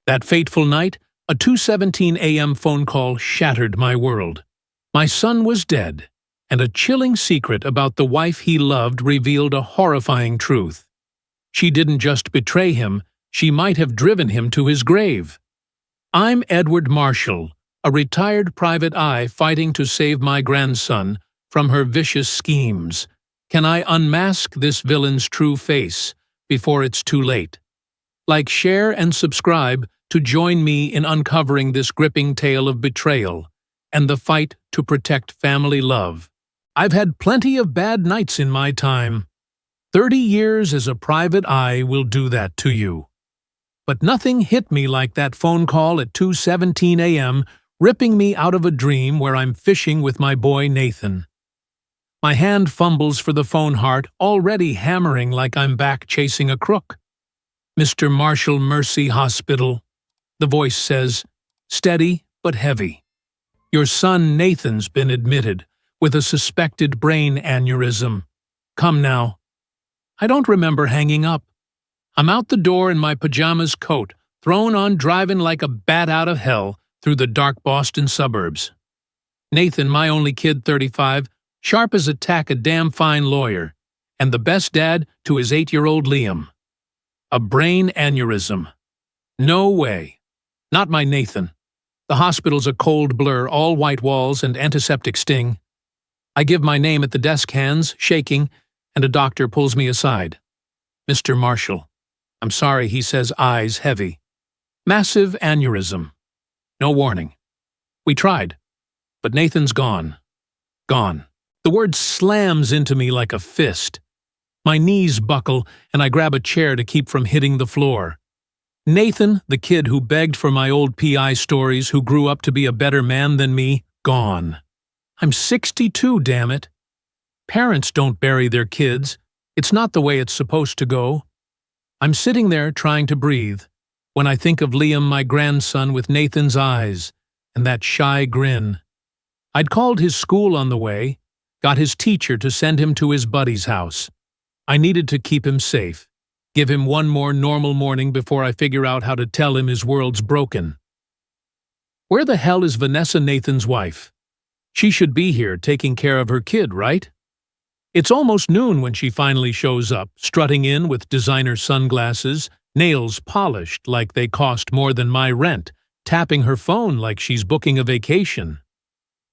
That fateful night, a 2:17 a.m. phone call shattered my world. My son was dead, and a chilling secret about the wife he loved revealed a horrifying truth. She didn't just betray him, she might have driven him to his grave. I'm Edward Marshall, a retired private eye fighting to save my grandson from her vicious schemes. Can I unmask this villain's true face before it's too late? Like, share, and subscribe to join me in uncovering this gripping tale of betrayal and the fight to protect family love. I've had plenty of bad nights in my time. 30 years as a private eye will do that to you. But nothing hit me like that phone call at 2:17 a.m., ripping me out of a dream where I'm fishing with my boy Nathan. My hand fumbles for the phone, heart already hammering like I'm back chasing a crook. "Mr. Marshall Mercy Hospital," the voice says, steady but heavy. "Your son Nathan's been admitted with a suspected brain aneurysm. Come now." I don't remember hanging up. I'm out the door in my pajamas coat, thrown on, driving like a bat out of hell through the dark Boston suburbs. Nathan, my only kid, 35, sharp as a tack, a damn fine lawyer, and the best dad to his 8-year-old Liam. A brain aneurysm. No way. Not my Nathan. The hospital's a cold blur, all white walls and antiseptic sting. I give my name at the desk, hands shaking, and a doctor pulls me aside. "Mr. Marshall." "I'm sorry," he says, eyes heavy. "Massive aneurysm. No warning. We tried, but Nathan's gone. Gone." The word slams into me like a fist. My knees buckle, and I grab a chair to keep from hitting the floor. Nathan, the kid who begged for my old PI stories, who grew up to be a better man than me, gone. I'm 62, damn it. Parents don't bury their kids. It's not the way it's supposed to go. I'm sitting there trying to breathe when I think of Liam, my grandson, with Nathan's eyes and that shy grin. I'd called his school on the way, got his teacher to send him to his buddy's house. I needed to keep him safe. Give him one more normal morning before I figure out how to tell him his world's broken. Where the hell is Vanessa, Nathan's wife? She should be here taking care of her kid, right? It's almost noon when she finally shows up, strutting in with designer sunglasses, nails polished like they cost more than my rent, tapping her phone like she's booking a vacation.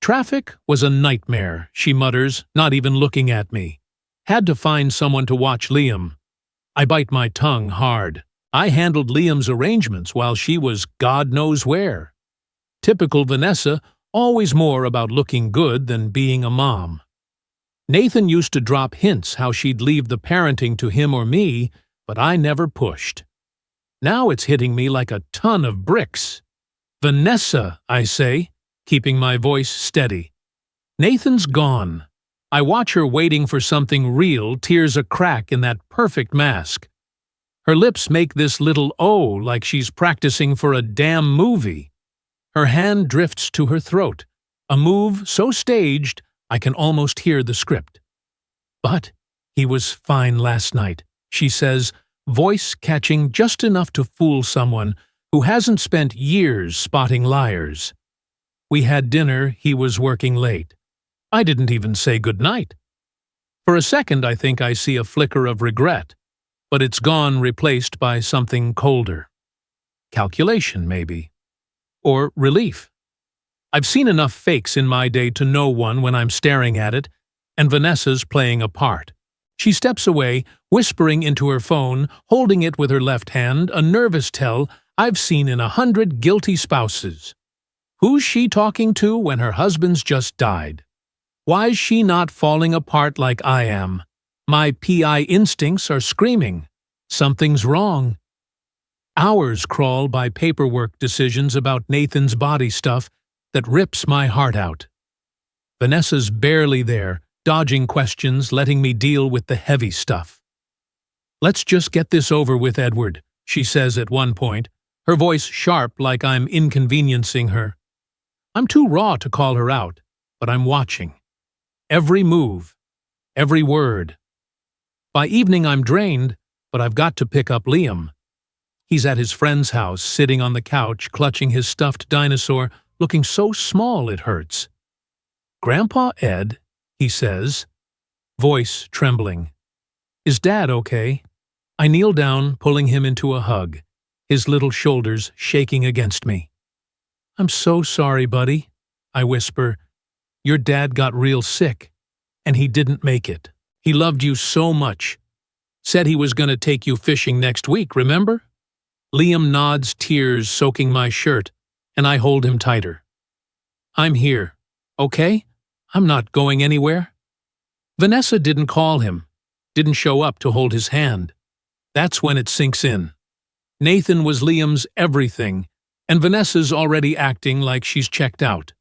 "Traffic was a nightmare," she mutters, not even looking at me. "Had to find someone to watch Liam." I bite my tongue hard. I handled Liam's arrangements while she was God knows where. Typical Vanessa, always more about looking good than being a mom. Nathan used to drop hints how she'd leave the parenting to him or me, but I never pushed. Now it's hitting me like a ton of bricks. "Vanessa," I say, keeping my voice steady. "Nathan's gone." I watch her waiting for something real, tears a crack in that perfect mask. Her lips make this little O like she's practicing for a damn movie. Her hand drifts to her throat, a move so staged I can almost hear the script. "But he was fine last night," she says, voice catching just enough to fool someone who hasn't spent years spotting liars. "We had dinner, he was working late. I didn't even say goodnight." For a second I think I see a flicker of regret, but it's gone, replaced by something colder. Calculation, maybe. Or relief. I've seen enough fakes in my day to know one when I'm staring at it, and Vanessa's playing a part. She steps away, whispering into her phone, holding it with her left hand, a nervous tell I've seen in 100 guilty spouses. Who's she talking to when her husband's just died? Why's she not falling apart like I am? My PI instincts are screaming. Something's wrong. Hours crawl by paperwork decisions about Nathan's body stuff that rips my heart out. Vanessa's barely there, dodging questions, letting me deal with the heavy stuff. "Let's just get this over with, Edward," she says at one point, her voice sharp like I'm inconveniencing her. I'm too raw to call her out, but I'm watching. Every move, every word. By evening I'm drained, but I've got to pick up Liam. He's at his friend's house, sitting on the couch, clutching his stuffed dinosaur, looking so small it hurts. "Grandpa Ed," he says, voice trembling. "Is Dad okay?" I kneel down, pulling him into a hug, his little shoulders shaking against me. "I'm so sorry, buddy," I whisper. "Your dad got real sick, and he didn't make it. He loved you so much. Said he was going to take you fishing next week, remember?" Liam nods, tears soaking my shirt, and I hold him tighter. "I'm here, okay? I'm not going anywhere." Vanessa didn't call him, didn't show up to hold his hand. That's when it sinks in. Nathan was Liam's everything, and Vanessa's already acting like she's checked out.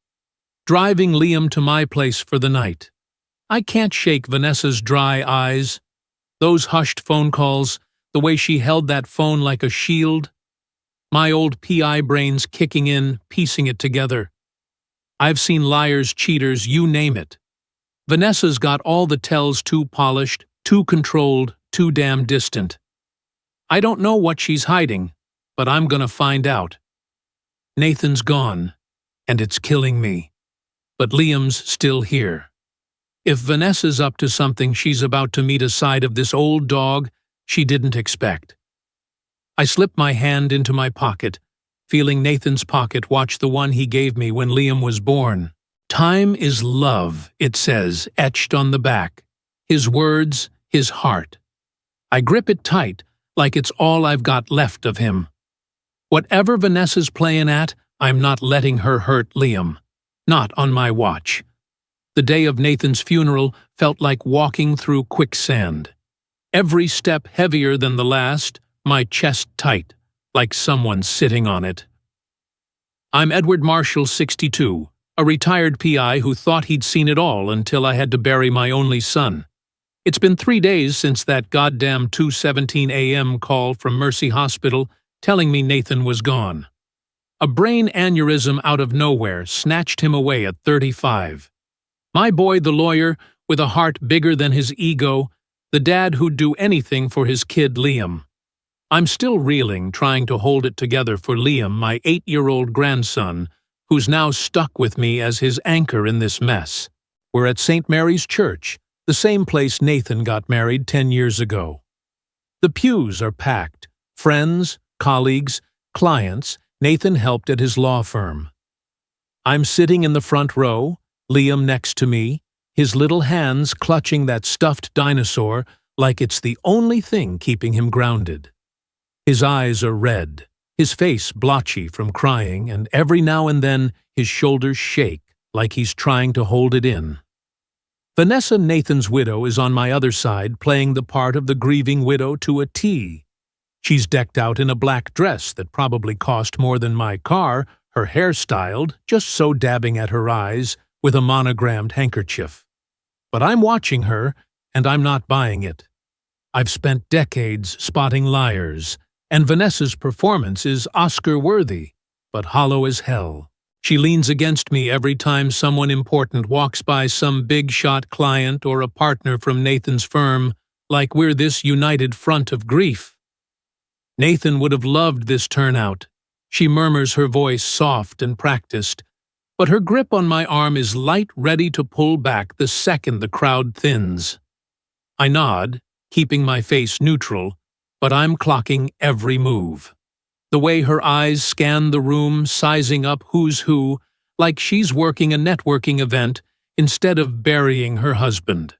Driving Liam to my place for the night. I can't shake Vanessa's dry eyes. Those hushed phone calls, the way she held that phone like a shield. My old PI brain's kicking in, piecing it together. I've seen liars, cheaters, you name it. Vanessa's got all the tells too polished, too controlled, too damn distant. I don't know what she's hiding, but I'm gonna find out. Nathan's gone, and it's killing me. But Liam's still here. If Vanessa's up to something, she's about to meet a side of this old dog she didn't expect. I slip my hand into my pocket, feeling Nathan's pocket watch the one he gave me when Liam was born. "Time is love," it says, etched on the back. His words, his heart. I grip it tight, like it's all I've got left of him. Whatever Vanessa's playing at, I'm not letting her hurt Liam. Not on my watch. The day of Nathan's funeral felt like walking through quicksand. Every step heavier than the last, my chest tight, like someone sitting on it. I'm Edward Marshall, 62, a retired PI who thought he'd seen it all until I had to bury my only son. It's been 3 days since that goddamn 2:17 a.m. call from Mercy Hospital telling me Nathan was gone. A brain aneurysm out of nowhere snatched him away at 35. My boy, the lawyer, with a heart bigger than his ego, the dad who'd do anything for his kid Liam. I'm still reeling, trying to hold it together for Liam, my 8-year-old grandson, who's now stuck with me as his anchor in this mess. We're at St. Mary's Church, the same place Nathan got married 10 years ago. The pews are packed. Friends, colleagues, clients Nathan helped at his law firm. I'm sitting in the front row, Liam next to me, his little hands clutching that stuffed dinosaur like it's the only thing keeping him grounded. His eyes are red, his face blotchy from crying, and every now and then his shoulders shake like he's trying to hold it in. Vanessa, Nathan's widow, is on my other side, playing the part of the grieving widow to a T. She's decked out in a black dress that probably cost more than my car, her hair styled, just so dabbing at her eyes, with a monogrammed handkerchief. But I'm watching her, and I'm not buying it. I've spent decades spotting liars, and Vanessa's performance is Oscar-worthy, but hollow as hell. She leans against me every time someone important walks by, some big-shot client or a partner from Nathan's firm, like we're this united front of grief. Nathan would have loved this turnout. She murmurs, her voice soft and practiced, but her grip on my arm is light, ready to pull back the second the crowd thins. I nod, keeping my face neutral, but I'm clocking every move. The way her eyes scan the room, sizing up who's who, like she's working a networking event instead of burying her husband.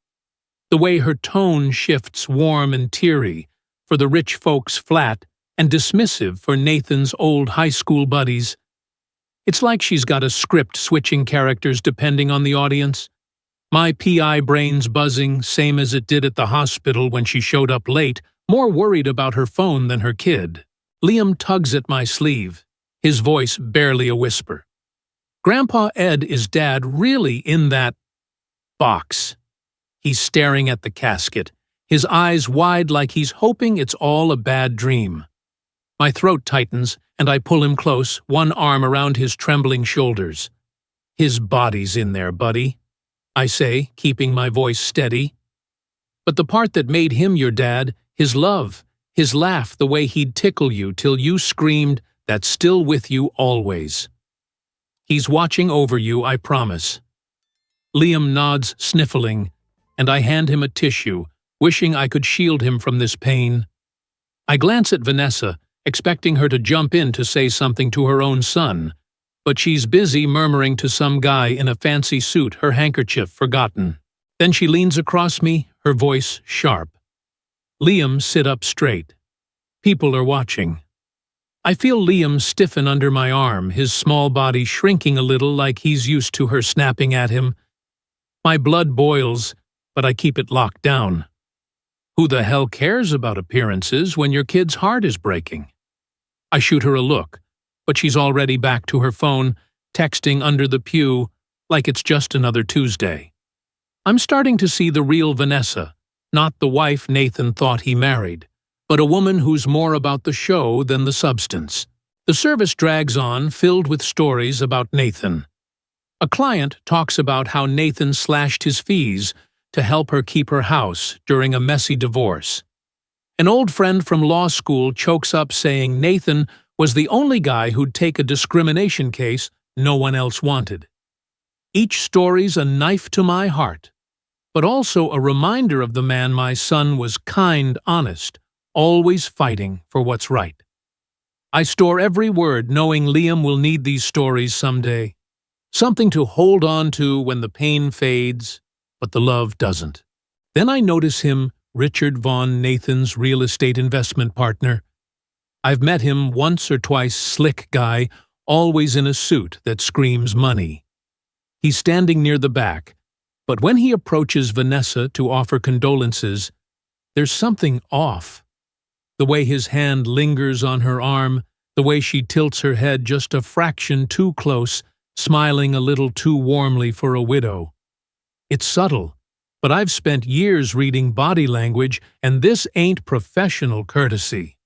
The way her tone shifts warm and teary for the rich folks flat and dismissive for Nathan's old high school buddies. It's like she's got a script switching characters depending on the audience. My PI brain's buzzing, same as it did at the hospital when she showed up late, more worried about her phone than her kid. Liam tugs at my sleeve, his voice barely a whisper. Grandpa Ed is Dad really in that box? He's staring at the casket, his eyes wide like he's hoping it's all a bad dream. My throat tightens, and I pull him close, one arm around his trembling shoulders. His body's in there, buddy, I say, keeping my voice steady. But the part that made him your dad, his love, His laugh, the way he'd tickle you till you screamed, "That's still with you always." He's watching over you, I promise. Liam nods, sniffling, and I hand him a tissue, wishing I could shield him from this pain. I glance at Vanessa, expecting her to jump in to say something to her own son, but she's busy murmuring to some guy in a fancy suit, her handkerchief forgotten. Then she leans across me, her voice sharp. "Liam, sit up straight. People are watching." I feel Liam stiffen under my arm, his small body shrinking a little like he's used to her snapping at him. My blood boils, but I keep it locked down. Who the hell cares about appearances when your kid's heart is breaking? I shoot her a look, but she's already back to her phone, texting under the pew like it's just another Tuesday. I'm starting to see the real Vanessa, not the wife Nathan thought he married, but a woman who's more about the show than the substance. The service drags on, filled with stories about Nathan. A client talks about how Nathan slashed his fees to help her keep her house during a messy divorce. An old friend from law school chokes up saying Nathan was the only guy who'd take a discrimination case no one else wanted. Each story's a knife to my heart, but also a reminder of the man my son was kind, honest, always fighting for what's right. I store every word knowing Liam will need these stories someday. Something to hold on to when the pain fades, but the love doesn't. Then I notice him, Richard Vaughn, Nathan's real estate investment partner. I've met him once or twice, slick guy, always in a suit that screams money. He's standing near the back, but when he approaches Vanessa to offer condolences, there's something off. The way his hand lingers on her arm, the way she tilts her head just a fraction too close, smiling a little too warmly for a widow. It's subtle, but I've spent years reading body language, and this ain't professional courtesy.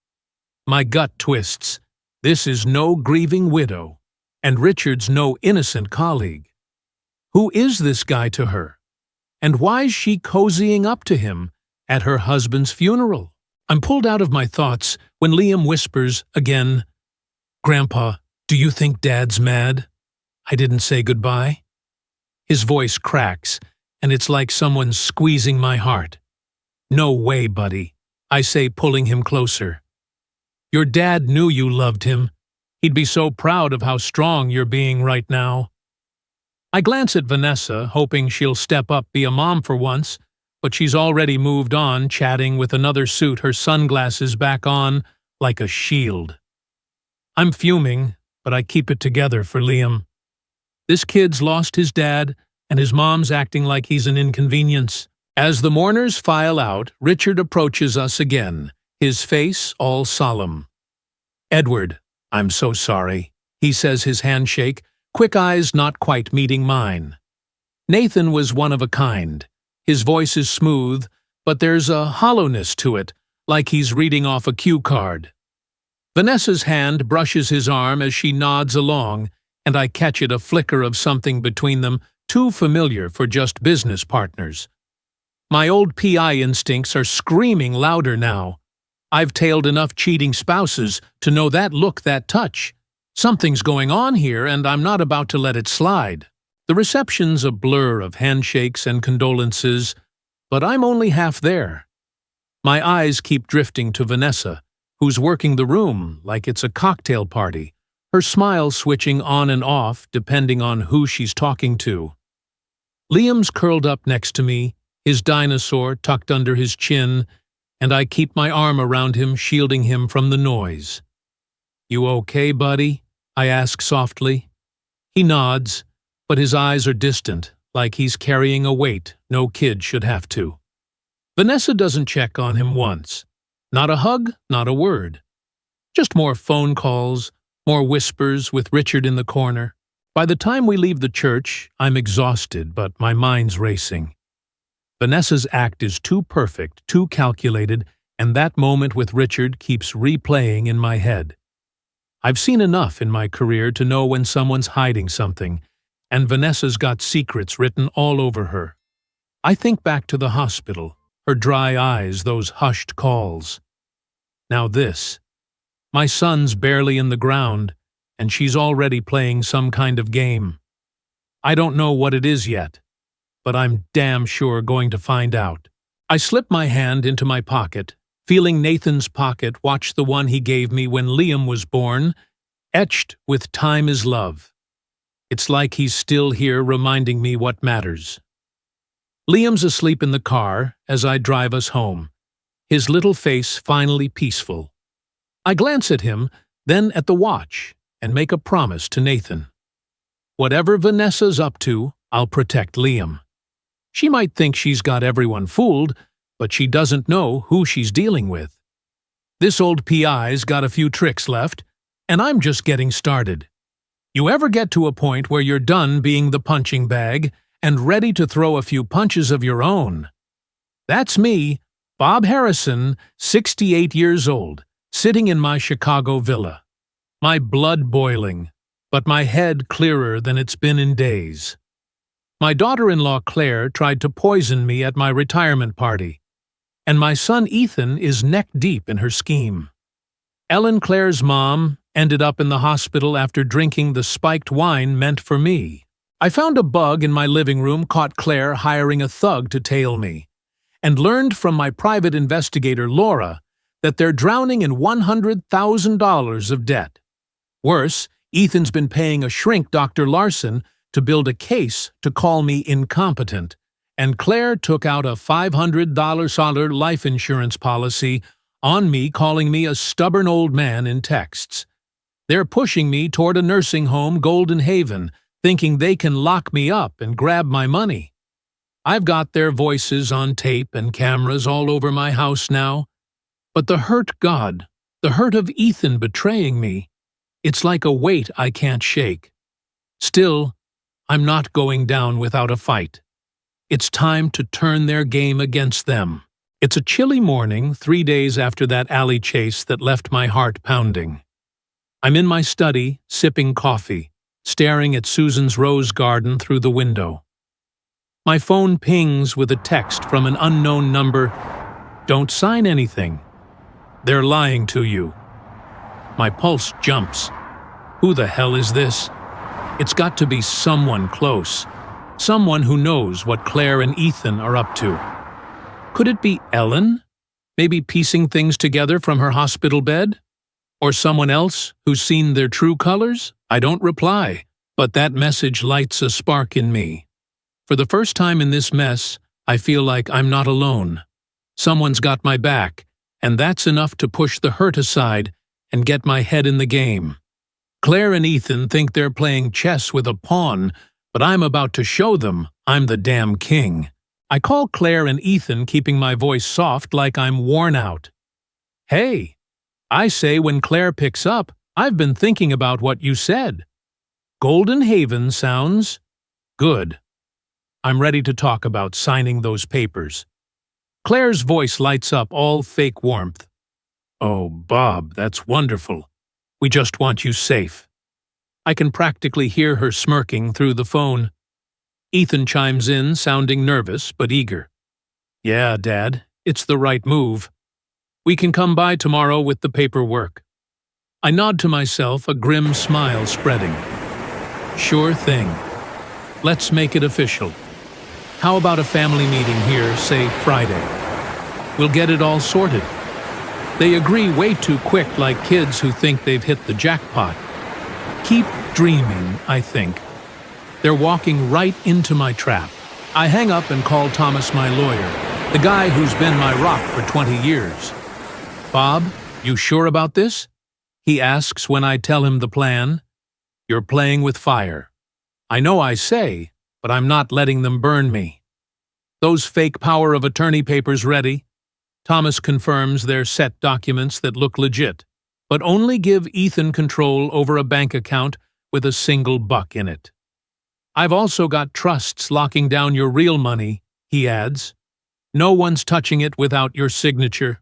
My gut twists. This is no grieving widow, and Richard's no innocent colleague. Who is this guy to her? And why's she cozying up to him at her husband's funeral? I'm pulled out of my thoughts when Liam whispers again, "Grandpa, do you think Dad's mad? I didn't say goodbye." His voice cracks, and it's like someone's squeezing my heart. "No way, buddy," I say, pulling him closer. "Your dad knew you loved him. He'd be so proud of how strong you're being right now." I glance at Vanessa, hoping she'll step up, be a mom for once, but she's already moved on, chatting with another suit, her sunglasses back on like a shield. I'm fuming, but I keep it together for Liam. This kid's lost his dad, and his mom's acting like he's an inconvenience. As the mourners file out, Richard approaches us again, his face all solemn. "Edward, I'm so sorry," he says, his handshake, quick eyes not quite meeting mine. Nathan was one of a kind. His voice is smooth, but there's a hollowness to it, like he's reading off a cue card. Vanessa's hand brushes his arm as she nods along, and I catch it, a flicker of something between them, too familiar for just business partners. My old PI instincts are screaming louder now. I've tailed enough cheating spouses to know that look, that touch. Something's going on here, and I'm not about to let it slide. The reception's a blur of handshakes and condolences, but I'm only half there. My eyes keep drifting to Vanessa, who's working the room like it's a cocktail party, her smile switching on and off depending on who she's talking to. Liam's curled up next to me, his dinosaur tucked under his chin, and I keep my arm around him, shielding him from the noise. "You okay, buddy?" I ask softly. He nods, but his eyes are distant, like he's carrying a weight no kid should have to. Vanessa doesn't check on him once. Not a hug, not a word. Just more phone calls, more whispers with Richard in the corner. By the time we leave the church, I'm exhausted, but my mind's racing. Vanessa's act is too perfect, too calculated, and that moment with Richard keeps replaying in my head. I've seen enough in my career to know when someone's hiding something, and Vanessa's got secrets written all over her. I think back to the hospital, her dry eyes, those hushed calls. Now this. My son's barely in the ground, and she's already playing some kind of game. I don't know what it is yet, but I'm damn sure going to find out. I slip my hand into my pocket, feeling Nathan's pocket watch the one he gave me when Liam was born, etched with "Time is Love." It's like he's still here reminding me what matters. Liam's asleep in the car as I drive us home, his little face finally peaceful. I glance at him, then at the watch, and make a promise to Nathan. Whatever Vanessa's up to, I'll protect Liam. She might think she's got everyone fooled, but she doesn't know who she's dealing with. This old PI's got a few tricks left, and I'm just getting started. You ever get to a point where you're done being the punching bag and ready to throw a few punches of your own? That's me, Bob Harrison, 68 years old, sitting in my Chicago villa. My blood boiling, but my head clearer than it's been in days. My daughter-in-law Claire tried to poison me at my retirement party, and my son Ethan is neck-deep in her scheme. Ellen Claire's mom ended up in the hospital after drinking the spiked wine meant for me. I found a bug in my living room caught Claire hiring a thug to tail me, and learned from my private investigator Laura that they're drowning in $100,000 of debt. Worse, Ethan's been paying a shrink, Dr. Larson, to build a case to call me incompetent, and Claire took out a $500 life insurance policy on me, calling me a stubborn old man in texts. They're pushing me toward a nursing home, Golden Haven, thinking they can lock me up and grab my money. I've got their voices on tape and cameras all over my house now. But the hurt the hurt of Ethan betraying me, it's like a weight I can't shake. Still, I'm not going down without a fight. It's time to turn their game against them. It's a chilly morning, 3 days after that alley chase that left my heart pounding. I'm in my study, sipping coffee, staring at Susan's rose garden through the window. My phone pings with a text from an unknown number. Don't sign anything. They're lying to you. My pulse jumps. Who the hell is this? It's got to be someone close. Someone who knows what Claire and Ethan are up to. Could it be Ellen? Maybe piecing things together from her hospital bed? Or someone else who's seen their true colors? I don't reply, but that message lights a spark in me. For the first time in this mess, I feel like I'm not alone. Someone's got my back, and that's enough to push the hurt aside and get my head in the game. Claire and Ethan think they're playing chess with a pawn, but I'm about to show them I'm the damn king. I call Claire and Ethan, keeping my voice soft like I'm worn out. Hey, I say when Claire picks up, I've been thinking about what you said. Golden Haven sounds good. I'm ready to talk about signing those papers. Claire's voice lights up, all fake warmth. Oh, Bob, that's wonderful. We just want you safe. I can practically hear her smirking through the phone. Ethan chimes in, sounding nervous but eager. Yeah, Dad, it's the right move. We can come by tomorrow with the paperwork. I nod to myself, a grim smile spreading. Sure thing. Let's make it official. How about a family meeting here, say Friday? We'll get it all sorted. They agree way too quick, like kids who think they've hit the jackpot. Keep dreaming, I think. They're walking right into my trap. I hang up and call Thomas, my lawyer, the guy who's been my rock for 20 years. Bob, you sure about this? He asks when I tell him the plan. You're playing with fire. I know I say, but I'm not letting them burn me. Those fake power of attorney papers ready? Thomas confirms they're set documents that look legit, but only give Ethan control over a bank account with a single buck in it. I've also got trusts locking down your real money, he adds. No one's touching it without your signature.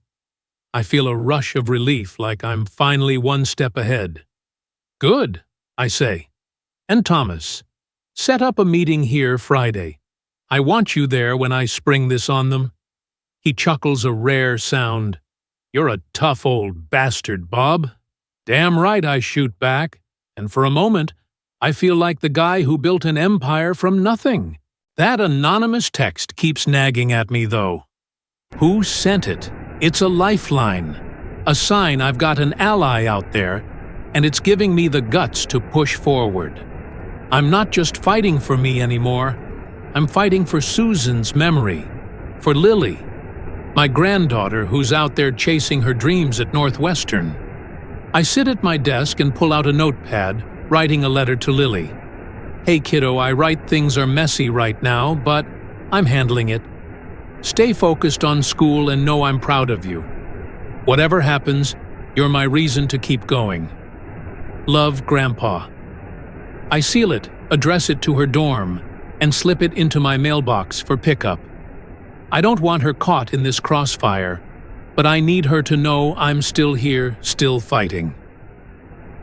I feel a rush of relief, like I'm finally one step ahead. Good, I say. And Thomas, set up a meeting here Friday. I want you there when I spring this on them. He chuckles a rare sound. You're a tough old bastard, Bob. Damn right I shoot back, and for a moment, I feel like the guy who built an empire from nothing. That anonymous text keeps nagging at me, though. Who sent it? It's a lifeline, a sign I've got an ally out there, and it's giving me the guts to push forward. I'm not just fighting for me anymore. I'm fighting for Susan's memory, for Lily, my granddaughter who's out there chasing her dreams at Northwestern. I sit at my desk and pull out a notepad, writing a letter to Lily. Hey kiddo, I write things are messy right now, but I'm handling it. Stay focused on school and know I'm proud of you. Whatever happens, you're my reason to keep going. Love, Grandpa. I seal it, address it to her dorm, and slip it into my mailbox for pickup. I don't want her caught in this crossfire, but I need her to know I'm still here, still fighting.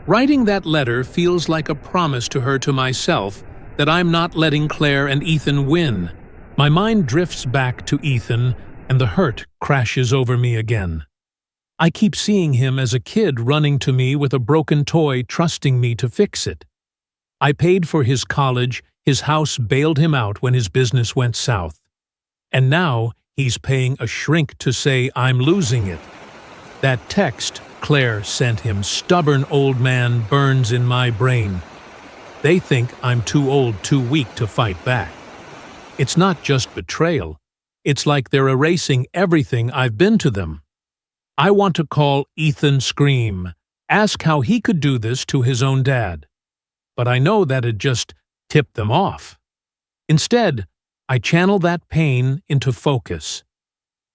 Writing that letter feels like a promise to her, to myself, that I'm not letting Claire and Ethan win. My mind drifts back to Ethan, and the hurt crashes over me again. I keep seeing him as a kid running to me with a broken toy, trusting me to fix it. I paid for his college, his house bailed him out when his business went south. And now he's paying a shrink to say I'm losing it. That text Claire sent him, stubborn old man, burns in my brain. They think I'm too old, too weak to fight back. It's not just betrayal. It's like they're erasing everything I've been to them. I want to call Ethan, scream, ask how he could do this to his own dad. But I know that'd just tip them off. Instead, I channel that pain into focus.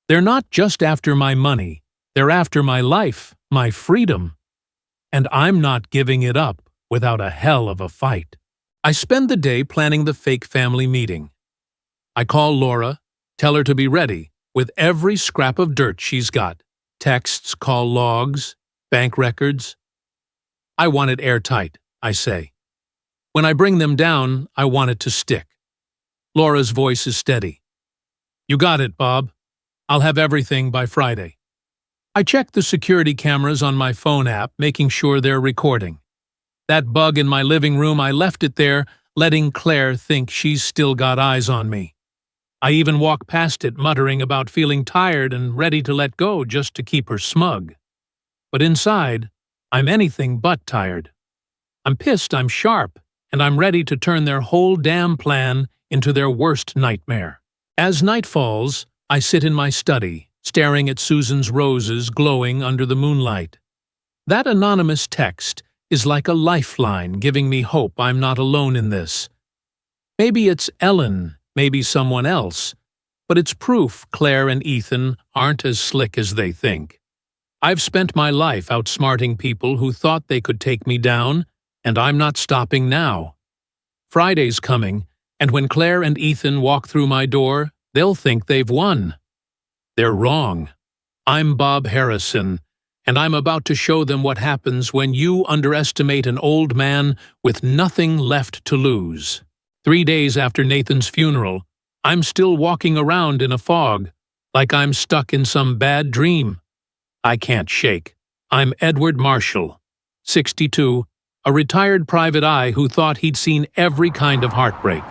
They're not just after my money, they're after my life, my freedom. And I'm not giving it up without a hell of a fight. I spend the day planning the fake family meeting. I call Laura, tell her to be ready, with every scrap of dirt she's got. Texts, call logs, bank records. I want it airtight, I say. When I bring them down, I want it to stick. Laura's voice is steady. You got it, Bob. I'll have everything by Friday. I check the security cameras on my phone app, making sure they're recording. That bug in my living room, I left it there, letting Claire think she's still got eyes on me. I even walk past it, muttering about feeling tired and ready to let go just to keep her smug. But inside, I'm anything but tired. I'm pissed, I'm sharp, and I'm ready to turn their whole damn plan into their worst nightmare. As night falls, I sit in my study, staring at Susan's roses glowing under the moonlight. That anonymous text is like a lifeline, giving me hope I'm not alone in this. Maybe it's Ellen, maybe someone else, but it's proof Claire and Ethan aren't as slick as they think. I've spent my life outsmarting people who thought they could take me down, and I'm not stopping now. Friday's coming, and when Claire and Ethan walk through my door, they'll think they've won. They're wrong. I'm Bob Harrison, and I'm about to show them what happens when you underestimate an old man with nothing left to lose. 3 days after Nathan's funeral, I'm still walking around in a fog, like I'm stuck in some bad dream. I can't shake. I'm Edward Marshall, 62, a retired private eye who thought he'd seen every kind of heartbreak,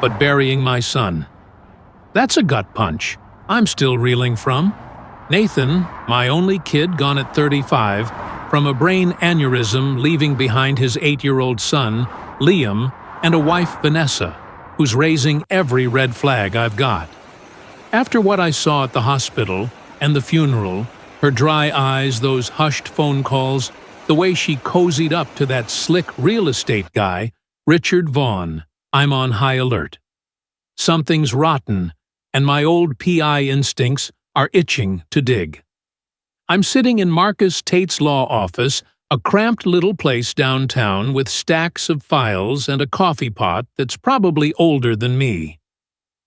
but burying my son. That's a gut punch I'm still reeling from. Nathan, my only kid gone at 35, from a brain aneurysm, leaving behind his 8-year-old son, Liam, and a wife, Vanessa, who's raising every red flag I've got. After what I saw at the hospital and the funeral, her dry eyes, those hushed phone calls, the way she cozied up to that slick real estate guy, Richard Vaughn, I'm on high alert. Something's rotten, and my old PI instincts are itching to dig. I'm sitting in Marcus Tate's law office, a cramped little place downtown with stacks of files and a coffee pot that's probably older than me.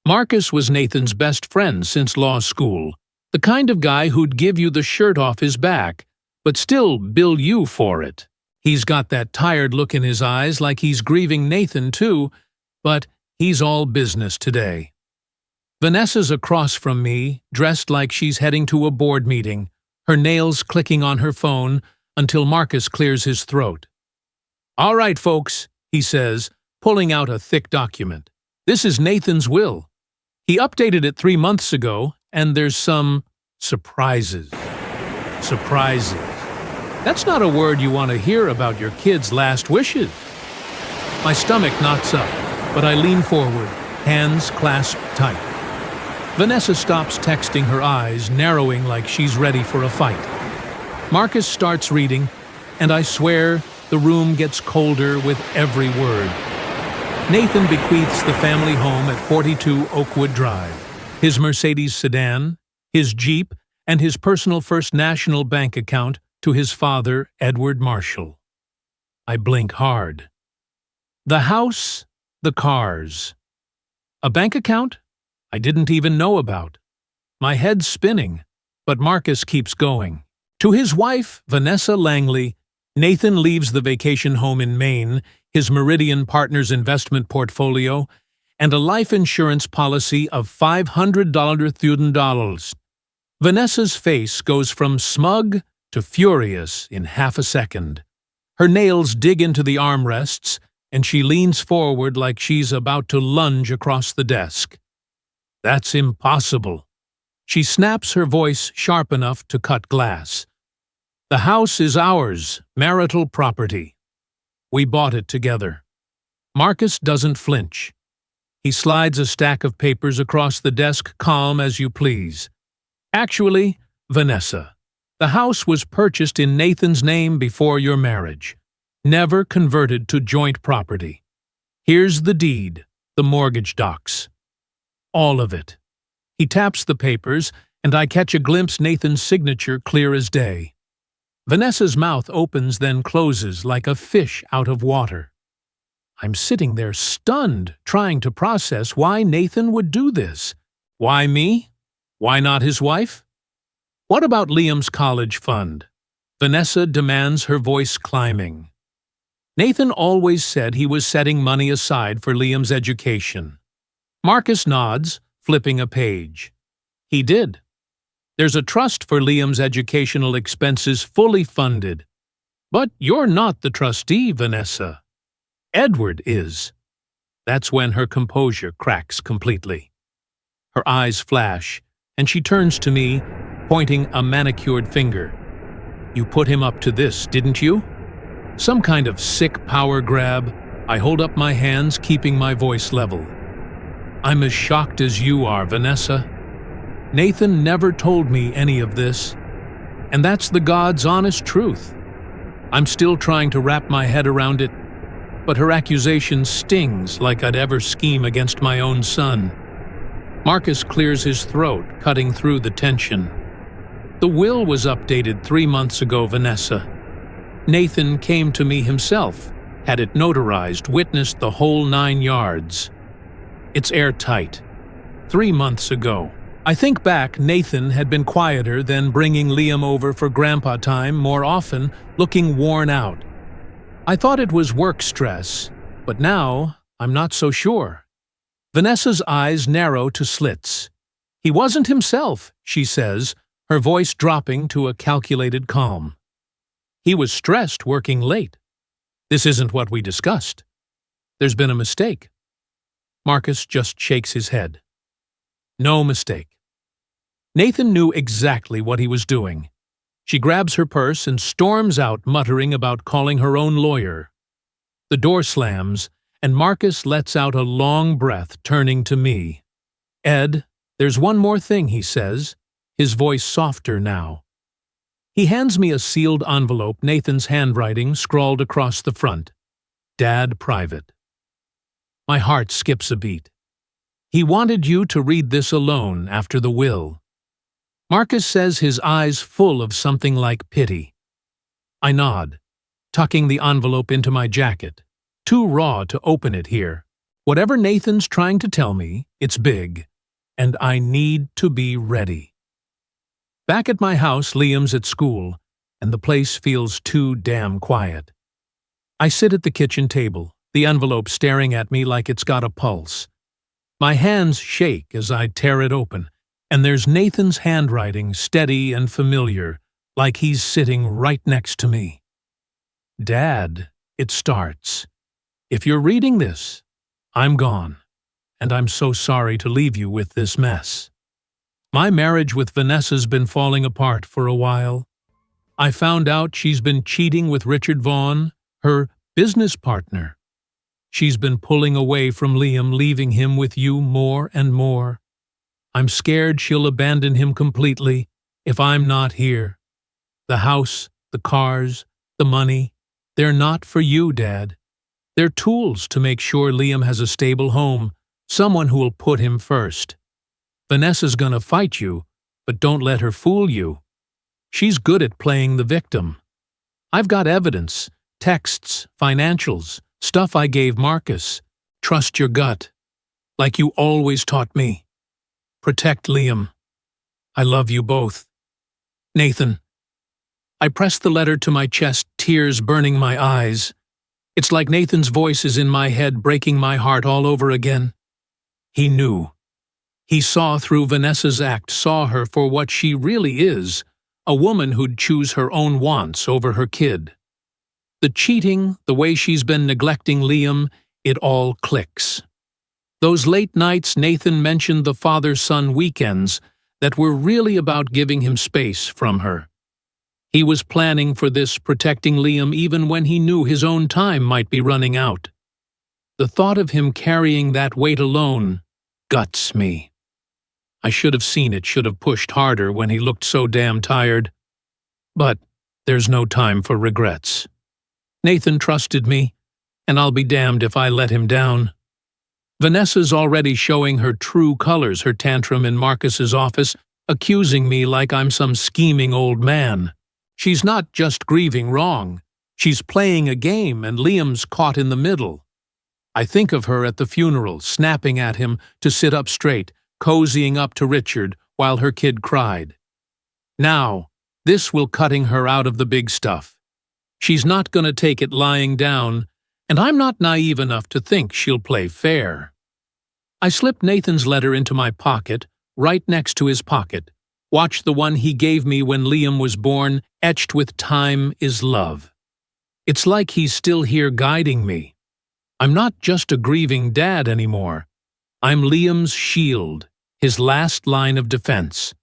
Marcus was Nathan's best friend since law school, the kind of guy who'd give you the shirt off his back, but still bill you for it. He's got that tired look in his eyes, like he's grieving Nathan too, but he's all business today. Vanessa's across from me, dressed like she's heading to a board meeting, her nails clicking on her phone until Marcus clears his throat. "All right, folks," he says, pulling out a thick document. "This is Nathan's will. He updated it 3 months ago, and there's some surprises." Surprises. That's not a word you want to hear about your kid's last wishes. My stomach knots up, but I lean forward, hands clasped tight. Vanessa stops texting, her eyes narrowing like she's ready for a fight. Marcus starts reading, and I swear the room gets colder with every word. Nathan bequeaths the family home at 42 Oakwood Drive, his Mercedes sedan, his Jeep, and his personal First National Bank account to his father, Edward Marshall. I blink hard. The house, the cars. A bank account I didn't even know about. My head's spinning, but Marcus keeps going. To his wife, Vanessa Langley, Nathan leaves the vacation home in Maine, his Meridian Partners investment portfolio, and a life insurance policy of $500,000. Vanessa's face goes from smug to furious in half a second. Her nails dig into the armrests, and she leans forward like she's about to lunge across the desk. "That's impossible." She snaps, her voice sharp enough to cut glass. "The house is ours, marital property. We bought it together." Marcus doesn't flinch. He slides a stack of papers across the desk, calm as you please. "Actually, Vanessa, the house was purchased in Nathan's name before your marriage, never converted to joint property. Here's the deed, the mortgage docs. All of it." He taps the papers, and I catch a glimpse Nathan's signature clear as day. Vanessa's mouth opens, then closes like a fish out of water. I'm sitting there stunned, trying to process why Nathan would do this. Why me? Why not his wife? What about Liam's college fund? Vanessa demands, her voice climbing. Nathan always said he was setting money aside for Liam's education. Marcus nods, flipping a page. He did. There's a trust for Liam's educational expenses fully funded. But you're not the trustee, Vanessa. Edward is. That's when her composure cracks completely. Her eyes flash, and she turns to me, pointing a manicured finger. "You put him up to this, didn't you?" Some kind of sick power grab. I hold up my hands, keeping my voice level. "I'm as shocked as you are, Vanessa. Nathan never told me any of this, and that's the God's honest truth. I'm still trying to wrap my head around it, but her accusation stings like I'd ever scheme against my own son." Marcus clears his throat, cutting through the tension. "The will was updated 3 months ago, Vanessa. Nathan came to me himself, had it notarized, witnessed the whole 9 yards. It's airtight. 3 months ago. I think back, Nathan had been quieter than bringing Liam over for grandpa time more often, looking worn out. I thought it was work stress, but now I'm not so sure." Vanessa's eyes narrow to slits. "He wasn't himself," she says, her voice dropping to a calculated calm. "He was stressed, working late. This isn't what we discussed. There's been a mistake." Marcus just shakes his head. "No mistake." Nathan knew exactly what he was doing. She grabs her purse and storms out, muttering about calling her own lawyer. The door slams, and Marcus lets out a long breath, turning to me. "Ed, there's one more thing," he says, his voice softer now. He hands me a sealed envelope, Nathan's handwriting scrawled across the front. "Dad, private." My heart skips a beat. He wanted you to read this alone after the will. Marcus says, his eyes full of something like pity. I nod, tucking the envelope into my jacket. Too raw to open it here. Whatever Nathan's trying to tell me, it's big, and I need to be ready. Back at my house, Liam's at school, and the place feels too damn quiet. I sit at the kitchen table, the envelope staring at me like it's got a pulse. My hands shake as I tear it open, and there's Nathan's handwriting, steady and familiar, like he's sitting right next to me. Dad, it starts. If you're reading this, I'm gone, and I'm so sorry to leave you with this mess. My marriage with Vanessa's been falling apart for a while. I found out she's been cheating with Richard Vaughn, her business partner. She's been pulling away from Liam, leaving him with you more and more. I'm scared she'll abandon him completely if I'm not here. The house, the cars, the money, they're not for you, Dad. They're tools to make sure Liam has a stable home, someone who'll put him first. Vanessa's gonna fight you, but don't let her fool you. She's good at playing the victim. I've got evidence, texts, financials, stuff I gave Marcus. Trust your gut, like you always taught me. Protect Liam. I love you both. Nathan. I pressed the letter to my chest, tears burning my eyes. It's like Nathan's voice is in my head, breaking my heart all over again. He knew. He saw through Vanessa's act, saw her for what she really is, a woman who'd choose her own wants over her kid. The cheating, the way she's been neglecting Liam, it all clicks. Those late nights Nathan mentioned the father-son weekends that were really about giving him space from her. He was planning for this, protecting Liam even when he knew his own time might be running out. The thought of him carrying that weight alone guts me. I should have seen it, should have pushed harder when he looked so damn tired. But there's no time for regrets. Nathan trusted me, and I'll be damned if I let him down. Vanessa's already showing her true colors, her tantrum in Marcus's office, accusing me like I'm some scheming old man. She's not just grieving wrong. She's playing a game, and Liam's caught in the middle. I think of her at the funeral, snapping at him to sit up straight, cozying up to Richard while her kid cried. Now, this will cutting her out of the big stuff. She's not going to take it lying down, and I'm not naive enough to think she'll play fair. I slipped Nathan's letter into my pocket, right next to his pocket. Watch the one he gave me when Liam was born, etched with time is love. It's like he's still here guiding me. I'm not just a grieving dad anymore. I'm Liam's shield, his last line of defense.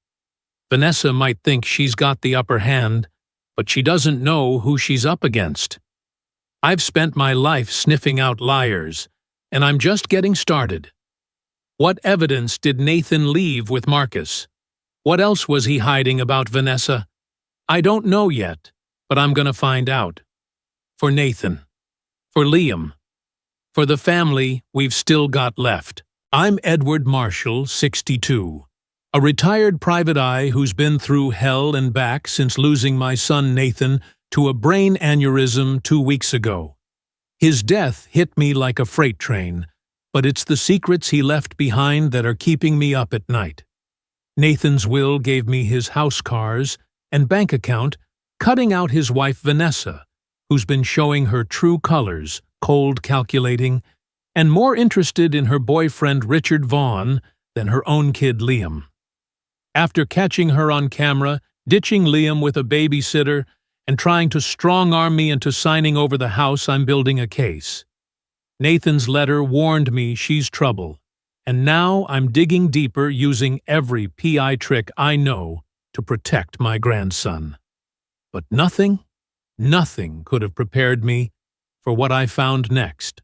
Vanessa might think she's got the upper hand, but she doesn't know who she's up against. I've spent my life sniffing out liars, and I'm just getting started. What evidence did Nathan leave with Marcus? What else was he hiding about Vanessa? I don't know yet, but I'm gonna find out. For Nathan. For Liam. For the family we've still got left. I'm Edward Marshall, 62. A retired private eye who's been through hell and back since losing my son Nathan to a brain aneurysm 2 weeks ago. His death hit me like a freight train, but it's the secrets he left behind that are keeping me up at night. Nathan's will gave me his house cars and bank account, cutting out his wife Vanessa, who's been showing her true colors, cold, calculating, and more interested in her boyfriend Richard Vaughn than her own kid Liam. After catching her on camera, ditching Liam with a babysitter, and trying to strong-arm me into signing over the house, I'm building a case. Nathan's letter warned me she's trouble, and now I'm digging deeper, using every PI trick I know to protect my grandson. But nothing could have prepared me for what I found next.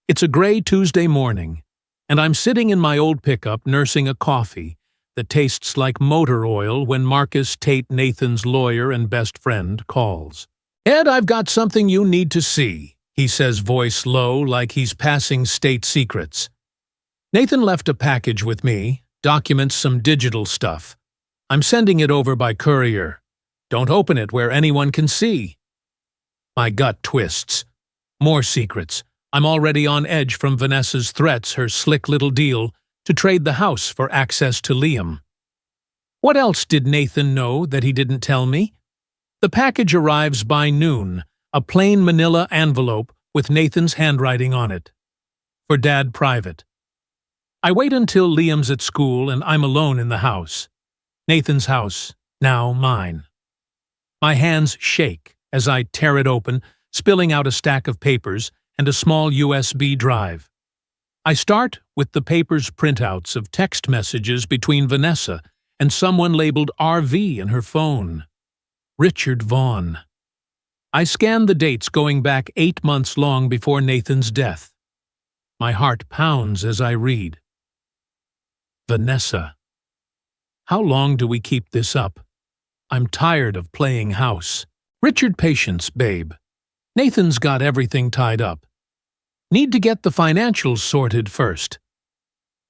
It's a gray Tuesday morning, and I'm sitting in my old pickup nursing a coffee that tastes like motor oil when Marcus Tate, Nathan's lawyer and best friend, calls. "Ed, I've got something you need to see," he says, voice low, like he's passing state secrets. Nathan left a package with me, documents, some digital stuff. I'm sending it over by courier. Don't open it where anyone can see. My gut twists. More secrets. I'm already on edge from Vanessa's threats, her slick little deal to trade the house for access to Liam. What else did Nathan know that he didn't tell me? The package arrives by noon, a plain manila envelope with Nathan's handwriting on it. For Dad, private. I wait until Liam's at school and I'm alone in the house. Nathan's house, now mine. My hands shake as I tear it open, spilling out a stack of papers and a small USB drive. I start with the paper's printouts of text messages between Vanessa and someone labeled RV in her phone. Richard Vaughn. I scan the dates going back 8 months long before Nathan's death. My heart pounds as I read. Vanessa. How long do we keep this up? I'm tired of playing house. Richard, patience, babe. Nathan's got everything tied up. Need to get the financials sorted first.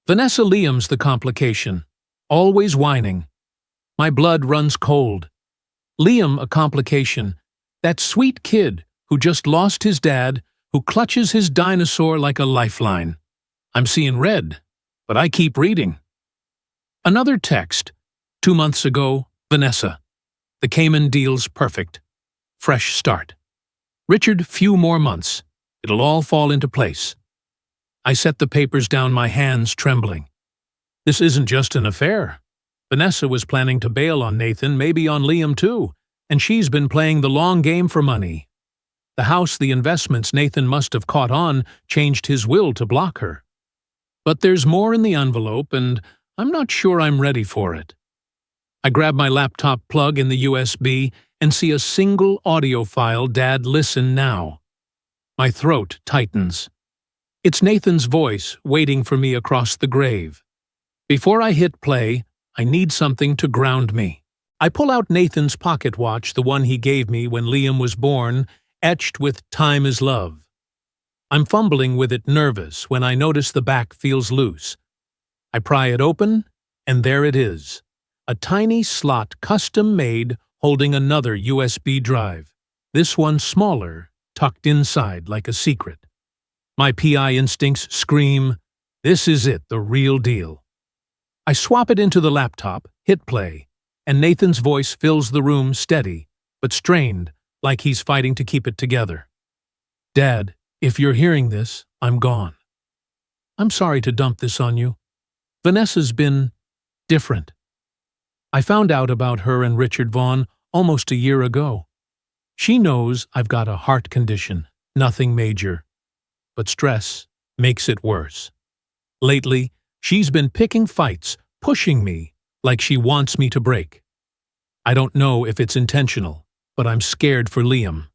Vanessa, Liam's the complication. Always whining. My blood runs cold. Liam, a complication. That sweet kid who just lost his dad, who clutches his dinosaur like a lifeline. I'm seeing red, but I keep reading. Another text. 2 months ago, Vanessa. The Cayman deal's perfect. Fresh start. Richard, few more months. It'll all fall into place. I set the papers down, my hands trembling. This isn't just an affair. Vanessa was planning to bail on Nathan, maybe on Liam too, and she's been playing the long game for money. The house, the investments Nathan must have caught on, changed his will to block her. But there's more in the envelope, and I'm not sure I'm ready for it. I grab my laptop plug in the USB and see a single audio file. Dad, listen now. My throat tightens. It's Nathan's voice waiting for me across the grave. Before I hit play, I need something to ground me. I pull out Nathan's pocket watch, the one he gave me when Liam was born, etched with "Time is Love." I'm fumbling with it, nervous, when I notice the back feels loose. I pry it open, and there it is. A tiny slot, custom-made, holding another USB drive. This one smaller, tucked inside like a secret. My PI instincts scream, this is it, the real deal. I swap it into the laptop, hit play, and Nathan's voice fills the room, steady, but strained, like he's fighting to keep it together. Dad, if you're hearing this, I'm gone. I'm sorry to dump this on you. Vanessa's been different. I found out about her and Richard Vaughn almost a year ago. She knows I've got a heart condition, nothing major. But stress makes it worse. Lately, she's been picking fights, pushing me, like she wants me to break. I don't know if it's intentional, but I'm scared for Liam.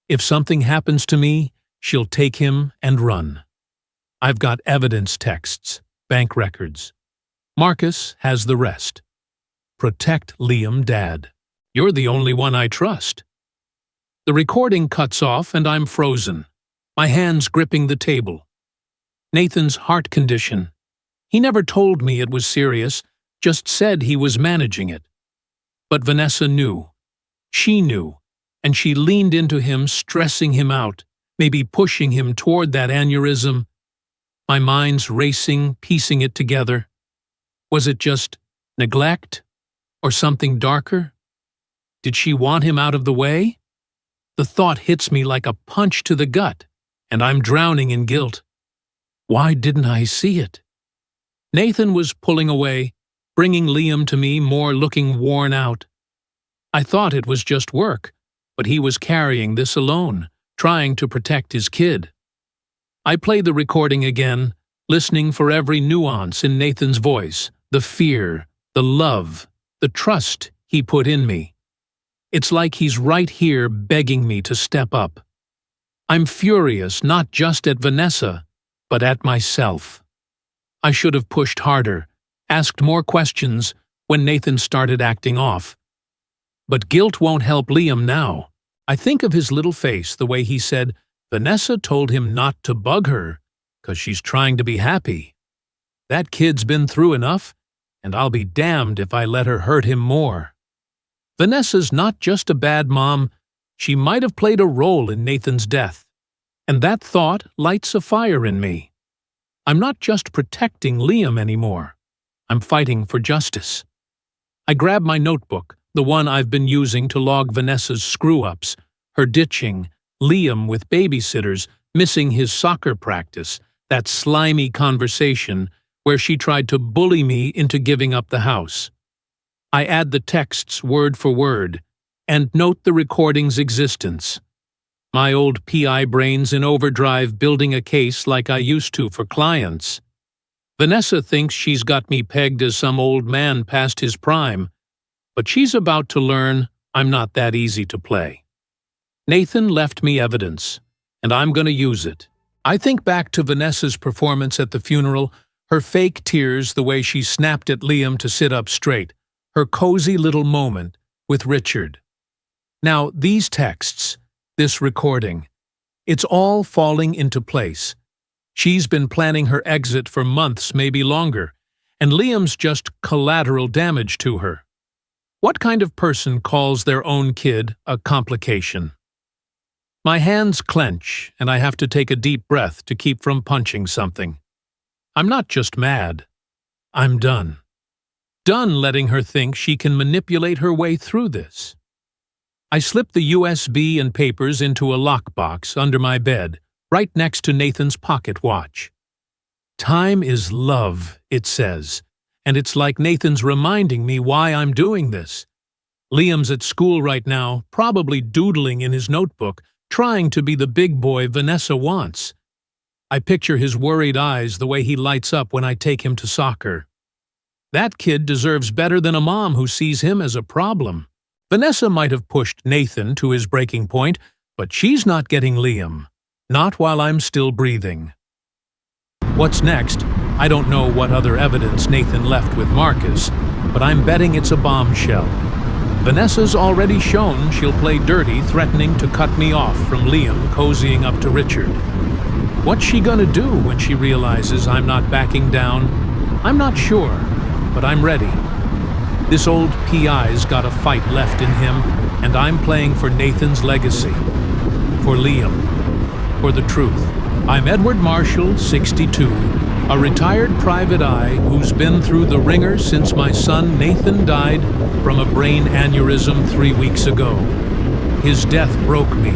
If something happens to me, she'll take him and run. I've got evidence texts, bank records. Marcus has the rest. Protect Liam, Dad. You're the only one I trust. The recording cuts off and I'm frozen, my hands gripping the table. Nathan's heart condition. He never told me it was serious, just said he was managing it. But Vanessa knew. She knew, and she leaned into him, stressing him out, maybe pushing him toward that aneurysm. My mind's racing, piecing it together. Was it just neglect? Or something darker? Did she want him out of the way? The thought hits me like a punch to the gut, and I'm drowning in guilt. Why didn't I see it? Nathan was pulling away, bringing Liam to me, more looking worn out. I thought it was just work, but he was carrying this alone, trying to protect his kid. I played the recording again, listening for every nuance in Nathan's voice, the fear, the love, the trust he put in me. It's like he's right here begging me to step up. I'm furious not just at Vanessa, but at myself. I should have pushed harder, asked more questions when Nathan started acting off. But guilt won't help Liam now. I think of his little face, the way he said, Vanessa told him not to bug her, 'cause she's trying to be happy. That kid's been through enough, and I'll be damned if I let her hurt him more. Vanessa's not just a bad mom, she might have played a role in Nathan's death. And that thought lights a fire in me. I'm not just protecting Liam anymore. I'm fighting for justice. I grab my notebook, the one I've been using to log Vanessa's screw-ups, her ditching, Liam with babysitters, missing his soccer practice, that slimy conversation where she tried to bully me into giving up the house. I add the texts word for word, and note the recording's existence. My old PI brain's in overdrive building a case like I used to for clients. Vanessa thinks she's got me pegged as some old man past his prime, but she's about to learn I'm not that easy to play. Nathan left me evidence, and I'm going to use it. I think back to Vanessa's performance at the funeral, her fake tears, the way she snapped at Liam to sit up straight, her cozy little moment with Richard. Now, these texts, this recording, it's all falling into place. She's been planning her exit for months, maybe longer, and Liam's just collateral damage to her. What kind of person calls their own kid a complication? My hands clench, and I have to take a deep breath to keep from punching something. I'm not just mad. I'm done. Done letting her think she can manipulate her way through this. I slip the USB and papers into a lockbox under my bed, right next to Nathan's pocket watch. Time is love, it says, and it's like Nathan's reminding me why I'm doing this. Liam's at school right now, probably doodling in his notebook, trying to be the big boy Vanessa wants. I picture his worried eyes, the way he lights up when I take him to soccer. That kid deserves better than a mom who sees him as a problem. Vanessa might have pushed Nathan to his breaking point, but she's not getting Liam. Not while I'm still breathing. What's next? I don't know what other evidence Nathan left with Marcus, but I'm betting it's a bombshell. Vanessa's already shown she'll play dirty, threatening to cut me off from Liam cozying up to Richard. What's she gonna do when she realizes I'm not backing down? I'm not sure, but I'm ready. This old PI's got a fight left in him, and I'm playing for Nathan's legacy. For Liam. For the truth. I'm Edward Marshall, 62, a retired private eye who's been through the ringer since my son Nathan died from a brain aneurysm 3 weeks ago. His death broke me,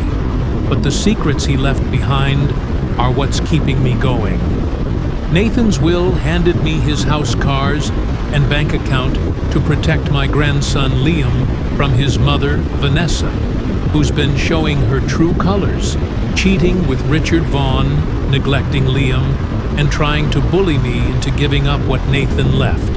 but the secrets he left behind are what's keeping me going. Nathan's will handed me his house cars and bank account to protect my grandson Liam from his mother, Vanessa, who's been showing her true colors, cheating with Richard Vaughn, neglecting Liam, and trying to bully me into giving up what Nathan left.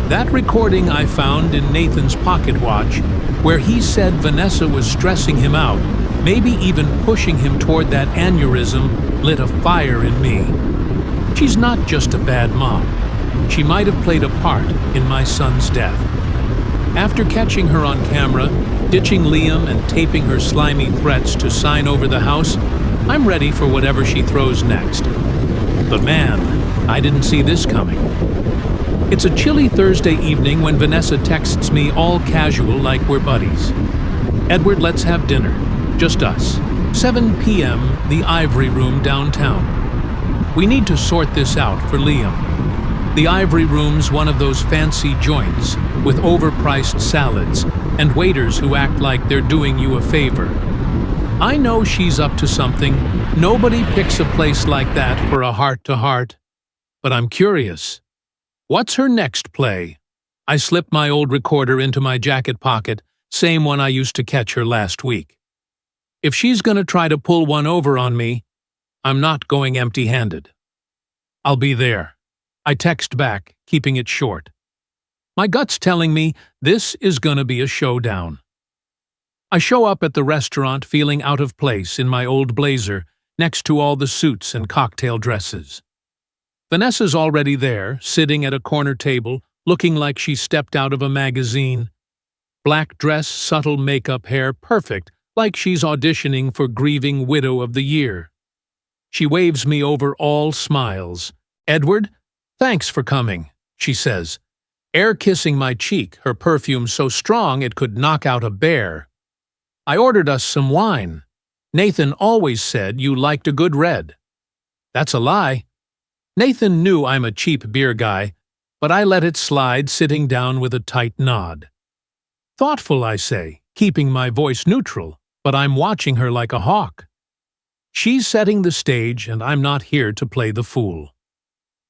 That recording I found in Nathan's pocket watch, where he said Vanessa was stressing him out, maybe even pushing him toward that aneurysm, lit a fire in me. She's not just a bad mom. She might have played a part in my son's death. After catching her on camera, ditching Liam and taping her slimy threats to sign over the house, I'm ready for whatever she throws next. But man, I didn't see this coming. It's a chilly Thursday evening when Vanessa texts me all casual like we're buddies. Edward, let's have dinner. Just us. 7 p.m., the Ivory Room downtown. We need to sort this out for Liam. The Ivory Room's one of those fancy joints with overpriced salads and waiters who act like they're doing you a favor. I know she's up to something. Nobody picks a place like that for a heart-to-heart. But I'm curious. What's her next play? I slip my old recorder into my jacket pocket, same one I used to catch her last week. If she's gonna try to pull one over on me, I'm not going empty-handed. I'll be there. I text back, keeping it short. My gut's telling me this is gonna be a showdown. I show up at the restaurant feeling out of place in my old blazer, next to all the suits and cocktail dresses. Vanessa's already there, sitting at a corner table, looking like she stepped out of a magazine. Black dress, subtle makeup, hair, perfect, like she's auditioning for Grieving Widow of the Year. She waves me over, all smiles. "Edward, thanks for coming," she says, air-kissing my cheek, her perfume so strong it could knock out a bear. "I ordered us some wine. Nathan always said you liked a good red." That's a lie. Nathan knew I'm a cheap beer guy, but I let it slide, sitting down with a tight nod. Thoughtful, I say, keeping my voice neutral, but I'm watching her like a hawk. She's setting the stage, and I'm not here to play the fool.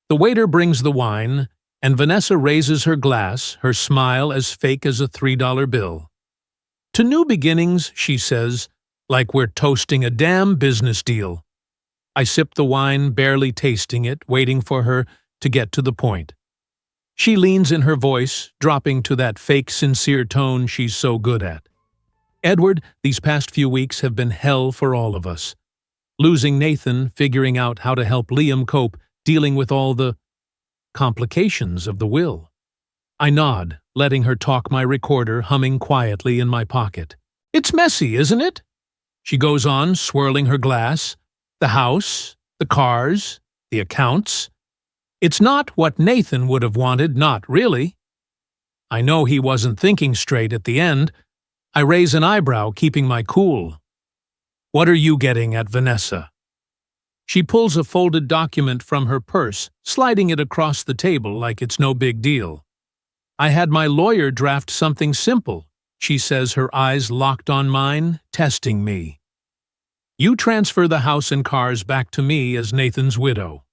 The waiter brings the wine, and Vanessa raises her glass, her smile as fake as a $3 bill. To new beginnings, she says, like we're toasting a damn business deal. I sip the wine, barely tasting it, waiting for her to get to the point. She leans in her voice, dropping to that fake sincere tone she's so good at. Edward, these past few weeks have been hell for all of us. Losing Nathan, figuring out how to help Liam cope, dealing with all the complications of the will. I nod, letting her talk my recorder humming quietly in my pocket. It's messy, isn't it? She goes on, swirling her glass. The house, the cars, the accounts. It's not what Nathan would have wanted, not really. I know he wasn't thinking straight at the end. I raise an eyebrow, keeping my cool. What are you getting at, Vanessa? She pulls a folded document from her purse, sliding it across the table like it's no big deal. I had my lawyer draft something simple, she says, her eyes locked on mine, testing me. You transfer the house and cars back to me as Nathan's widow.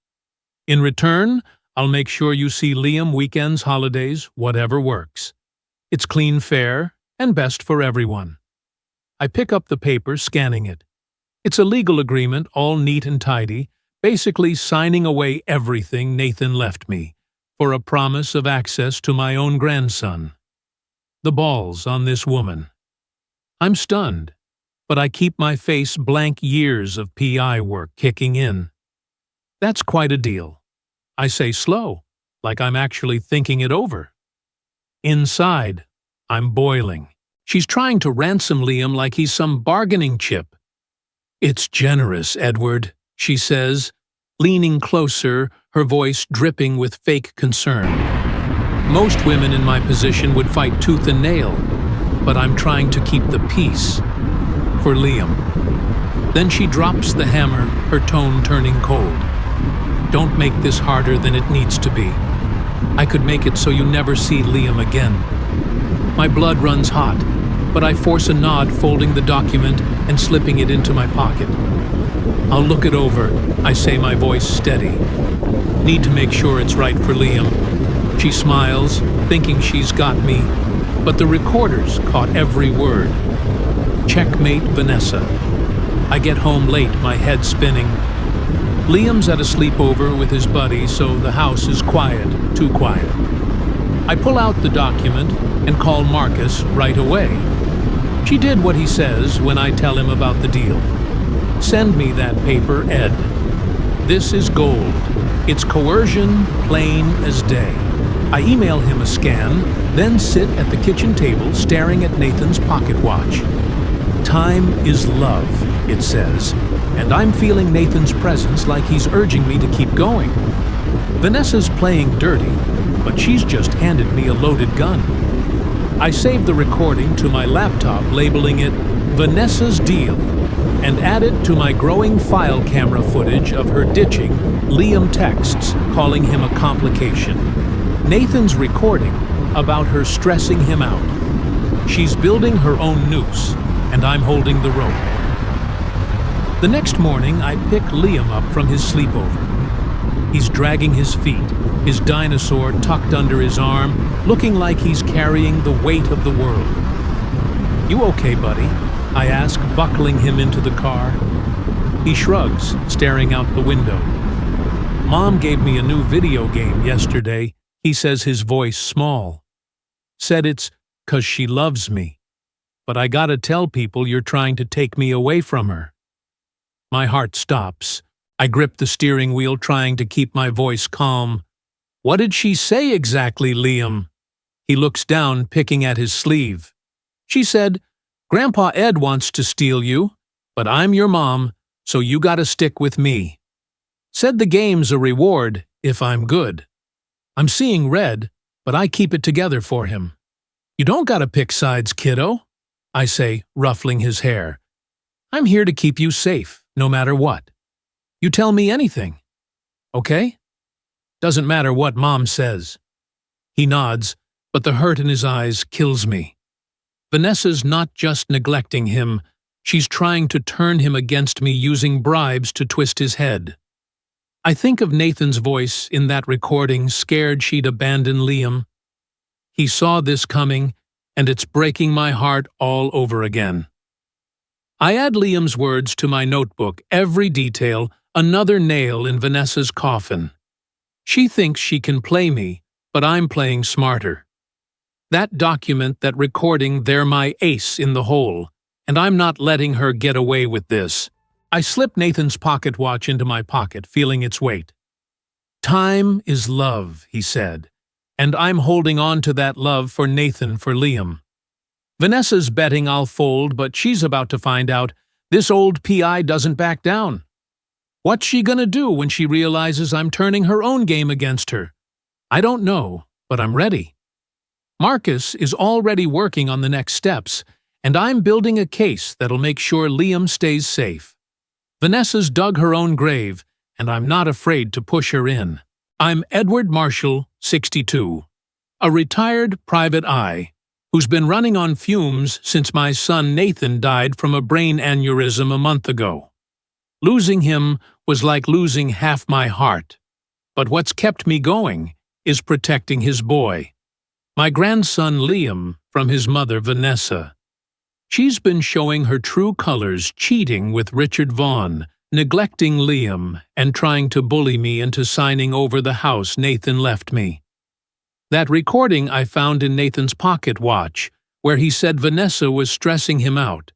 In return, I'll make sure you see Liam weekends, holidays, whatever works. It's clean, fair, and best for everyone. I pick up the paper, scanning it. It's a legal agreement, all neat and tidy, basically signing away everything Nathan left me, for a promise of access to my own grandson. The balls on this woman. I'm stunned, but I keep my face blank, years of PI work kicking in. That's quite a deal. I say slow, like I'm actually thinking it over. Inside, I'm boiling. She's trying to ransom Liam like he's some bargaining chip. It's generous, Edward, she says, leaning closer, her voice dripping with fake concern. Most women in my position would fight tooth and nail, but I'm trying to keep the peace. For Liam. Then she drops the hammer, her tone turning cold. Don't make this harder than it needs to be. I could make it so you never see Liam again. My blood runs hot, but I force a nod, folding the document and slipping it into my pocket. I'll look it over, I say, my voice steady. Need to make sure it's right for Liam. She smiles, thinking she's got me, but the recorders caught every word. Checkmate, Vanessa. I get home late, my head spinning. Liam's at a sleepover with his buddy, so the house is quiet, too quiet. I pull out the document and call Marcus right away. She did what he says when I tell him about the deal. Send me that paper, Ed. This is gold. It's coercion, plain as day. I email him a scan, then sit at the kitchen table staring at Nathan's pocket watch. Time is love, it says, and I'm feeling Nathan's presence like he's urging me to keep going. Vanessa's playing dirty, but she's just handed me a loaded gun. I save the recording to my laptop, labeling it Vanessa's Deal, and add it to my growing file camera footage of her ditching Liam texts, calling him a complication. Nathan's recording about her stressing him out. She's building her own noose, and I'm holding the rope. The next morning, I pick Liam up from his sleepover. He's dragging his feet, his dinosaur tucked under his arm, looking like he's carrying the weight of the world. You okay, buddy? I ask, buckling him into the car. He shrugs, staring out the window. Mom gave me a new video game yesterday, he says, his voice small. Said it's 'cause she loves me. But I gotta tell people you're trying to take me away from her. My heart stops. I grip the steering wheel, trying to keep my voice calm. What did she say exactly, Liam? He looks down, picking at his sleeve. She said, Grandpa Ed wants to steal you, but I'm your mom, so you gotta stick with me. Said the game's a reward if I'm good. I'm seeing red, but I keep it together for him. You don't gotta pick sides, kiddo, I say, ruffling his hair. I'm here to keep you safe, no matter what. You tell me anything. Okay? Doesn't matter what Mom says. He nods, but the hurt in his eyes kills me. Vanessa's not just neglecting him, she's trying to turn him against me, using bribes to twist his head. I think of Nathan's voice in that recording, scared she'd abandon Liam. He saw this coming, and it's breaking my heart all over again. I add Liam's words to my notebook, every detail, another nail in Vanessa's coffin. She thinks she can play me, but I'm playing smarter. That document, that recording, they're my ace in the hole, and I'm not letting her get away with this. I slip Nathan's pocket watch into my pocket, feeling its weight. Time is love, he said, and I'm holding on to that love for Nathan, for Liam. Vanessa's betting I'll fold, but she's about to find out this old PI doesn't back down. What's she gonna do when she realizes I'm turning her own game against her? I don't know, but I'm ready. Marcus is already working on the next steps, and I'm building a case that'll make sure Liam stays safe. Vanessa's dug her own grave, and I'm not afraid to push her in. I'm Edward Marshall, 62, a retired private eye who's been running on fumes since my son Nathan died from a brain aneurysm a month ago. Losing him was like losing half my heart, but what's kept me going is protecting his boy, my grandson Liam, from his mother Vanessa. She's been showing her true colors, cheating with Richard Vaughn, neglecting Liam, and trying to bully me into signing over the house Nathan left me. That recording I found in Nathan's pocket watch, where he said Vanessa was stressing him out,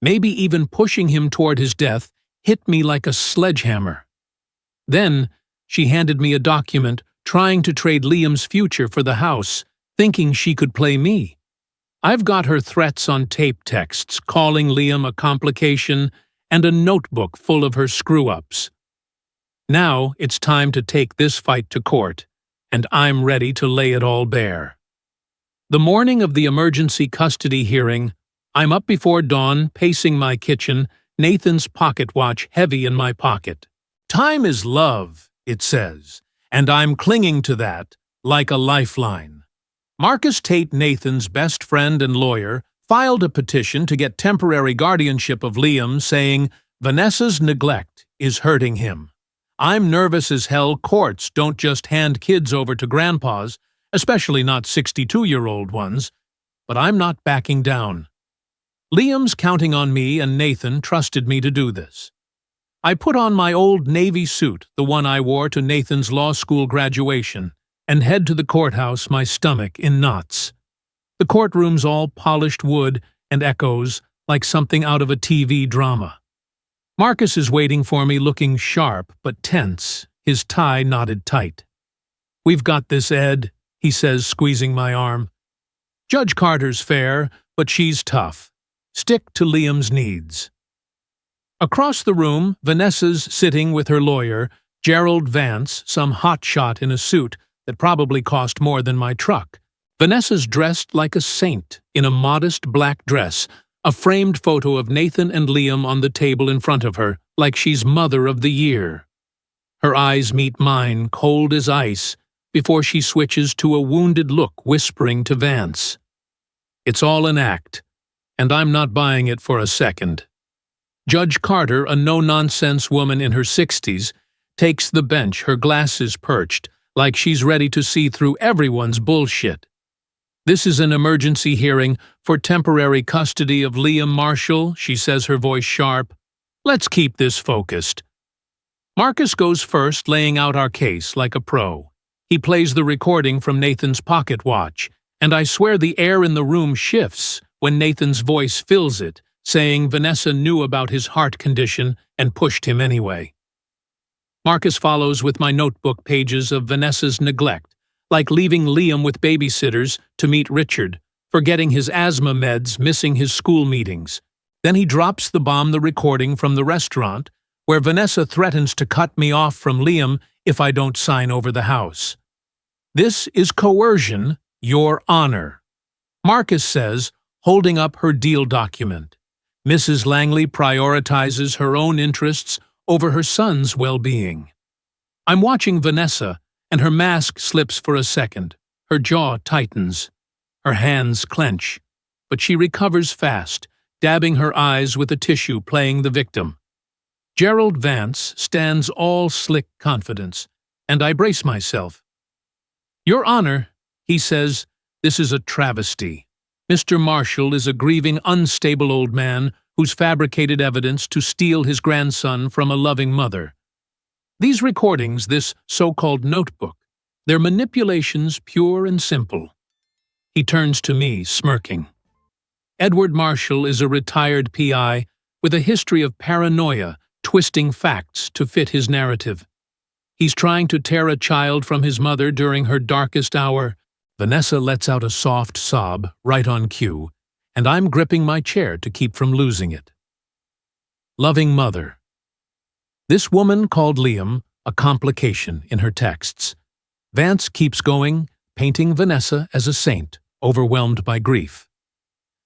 maybe even pushing him toward his death, hit me like a sledgehammer. Then she handed me a document trying to trade Liam's future for the house, thinking she could play me. I've got her threats on tape texts, calling Liam a complication, and a notebook full of her screw-ups. Now it's time to take this fight to court, and I'm ready to lay it all bare. The morning of the emergency custody hearing, I'm up before dawn, pacing my kitchen, Nathan's pocket watch heavy in my pocket. Time is love, it says, and I'm clinging to that like a lifeline. Marcus Tate, Nathan's best friend and lawyer, filed a petition to get temporary guardianship of Liam, saying Vanessa's neglect is hurting him. I'm nervous as hell. Courts don't just hand kids over to grandpas, especially not 62-year-old ones, but I'm not backing down. Liam's counting on me, and Nathan trusted me to do this. I put on my old Navy suit, the one I wore to Nathan's law school graduation, and head to the courthouse, my stomach in knots. The courtroom's all polished wood and echoes like something out of a TV drama. Marcus is waiting for me, looking sharp but tense, his tie knotted tight. "We've got this, Ed," he says, squeezing my arm. "Judge Carter's fair, but she's tough. Stick to Liam's needs." Across the room, Vanessa's sitting with her lawyer, Gerald Vance, some hotshot in a suit that probably cost more than my truck. Vanessa's dressed like a saint in a modest black dress, a framed photo of Nathan and Liam on the table in front of her, like she's Mother of the Year. Her eyes meet mine, cold as ice, before she switches to a wounded look, whispering to Vance. It's all an act, and I'm not buying it for a second. Judge Carter, a no-nonsense woman in her 60s, takes the bench, her glasses perched, like she's ready to see through everyone's bullshit. "This is an emergency hearing for temporary custody of Liam Marshall," she says, her voice sharp. "Let's keep this focused." Marcus goes first, laying out our case like a pro. He plays the recording from Nathan's pocket watch, and I swear the air in the room shifts when Nathan's voice fills it, saying Vanessa knew about his heart condition and pushed him anyway. Marcus follows with my notebook pages of Vanessa's neglect, like leaving Liam with babysitters to meet Richard, forgetting his asthma meds, missing his school meetings. Then he drops the bomb, the recording from the restaurant, where Vanessa threatens to cut me off from Liam if I don't sign over the house. "This is coercion, Your Honor," Marcus says, holding up her deal document. Mrs. Langley prioritizes her own interests over her son's well-being. I'm watching Vanessa, and her mask slips for a second. Her jaw tightens. Her hands clench. But she recovers fast, dabbing her eyes with a tissue, playing the victim. Gerald Vance stands all slick confidence, and I brace myself. "Your Honor," he says, "this is a travesty. Mr. Marshall is a grieving, unstable old man who's fabricated evidence to steal his grandson from a loving mother. These recordings, this so-called notebook, they're manipulations pure and simple. He turns to me, smirking. Edward Marshall is a retired PI with a history of paranoia, twisting facts to fit his narrative. He's trying to tear a child from his mother during her darkest hour. Vanessa lets out a soft sob, right on cue, and I'm gripping my chair to keep from losing it. Loving mother. This woman called Liam a complication in her texts. Vance keeps going, painting Vanessa as a saint, overwhelmed by grief.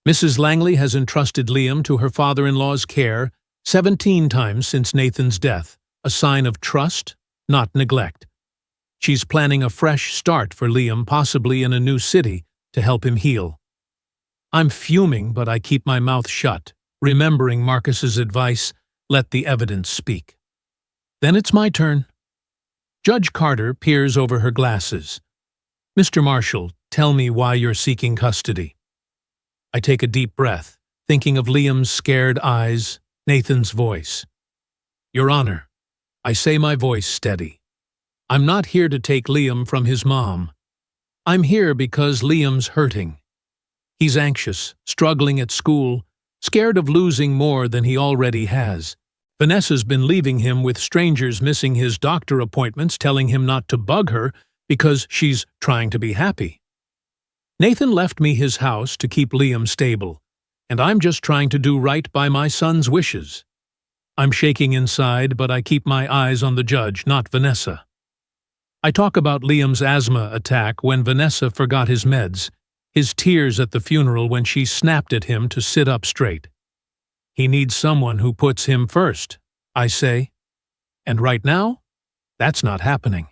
Mrs. Langley has entrusted Liam to her father-in-law's care 17 times since Nathan's death, a sign of trust, not neglect. She's planning a fresh start for Liam, possibly in a new city, to help him heal. I'm fuming, but I keep my mouth shut, remembering Marcus's advice, let the evidence speak. Then it's my turn. Judge Carter peers over her glasses. Mr. Marshall, tell me why you're seeking custody. I take a deep breath, thinking of Liam's scared eyes, Nathan's voice. Your Honor, I say, my voice steady. I'm not here to take Liam from his mom. I'm here because Liam's hurting. He's anxious, struggling at school, scared of losing more than he already has. Vanessa's been leaving him with strangers, missing his doctor appointments, telling him not to bug her because she's trying to be happy. Nathan left me his house to keep Liam stable, and I'm just trying to do right by my son's wishes. I'm shaking inside, but I keep my eyes on the judge, not Vanessa. I talk about Liam's asthma attack when Vanessa forgot his meds, his tears at the funeral when she snapped at him to sit up straight. He needs someone who puts him first, I say. And right now, that's not happening.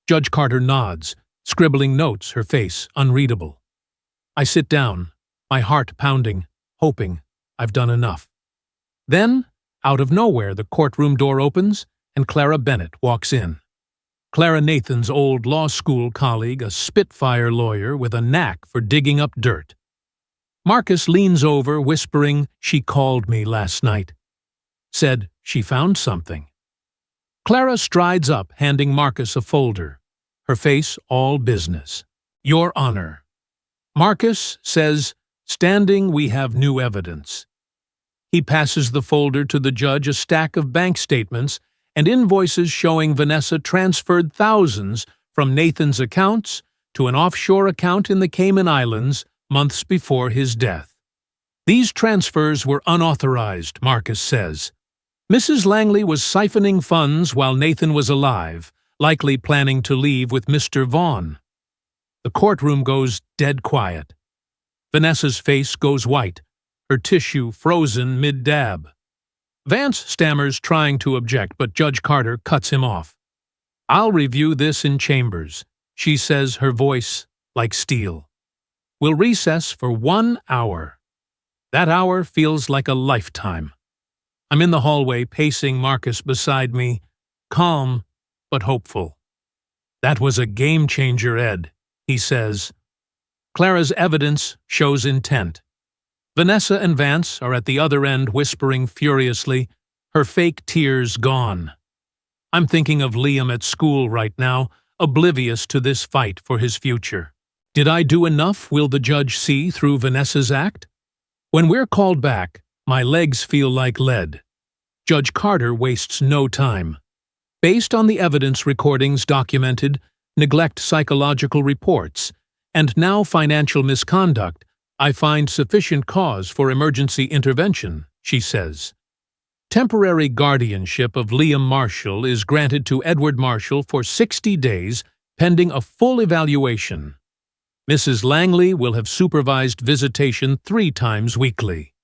Judge Carter nods, scribbling notes, her face unreadable. I sit down, my heart pounding, hoping I've done enough. Then, out of nowhere, the courtroom door opens and Clara Bennett walks in. Clara, Nathan's old law school colleague, a spitfire lawyer with a knack for digging up dirt. Marcus leans over, whispering, "She called me last night. Said she found something." Clara strides up, handing Marcus a folder, her face all business. "Your Honor." Marcus says, "Standing, we have new evidence." He passes the folder to the judge, a stack of bank statements and invoices showing Vanessa transferred thousands from Nathan's accounts to an offshore account in the Cayman Islands months before his death. These transfers were unauthorized, Marcus says. Mrs. Langley was siphoning funds while Nathan was alive, likely planning to leave with Mr. Vaughn. The courtroom goes dead quiet. Vanessa's face goes white, her tissue frozen mid-dab. Vance stammers, trying to object, but Judge Carter cuts him off. "I'll review this in chambers," she says, her voice like steel. "We'll recess for 1 hour. That hour feels like a lifetime. I'm in the hallway, pacing, Marcus beside me, calm but hopeful. "That was a game-changer, Ed," he says. Clara's evidence shows intent. Vanessa and Vance are at the other end, whispering furiously, her fake tears gone. I'm thinking of Liam at school right now, oblivious to this fight for his future. Did I do enough, will the judge see through Vanessa's act? When we're called back, my legs feel like lead. Judge Carter wastes no time. Based on the evidence recordings documented, neglect psychological reports, and now financial misconduct, I find sufficient cause for emergency intervention, she says. Temporary guardianship of Liam Marshall is granted to Edward Marshall for 60 days, pending a full evaluation. Mrs. Langley will have supervised visitation 3 times weekly.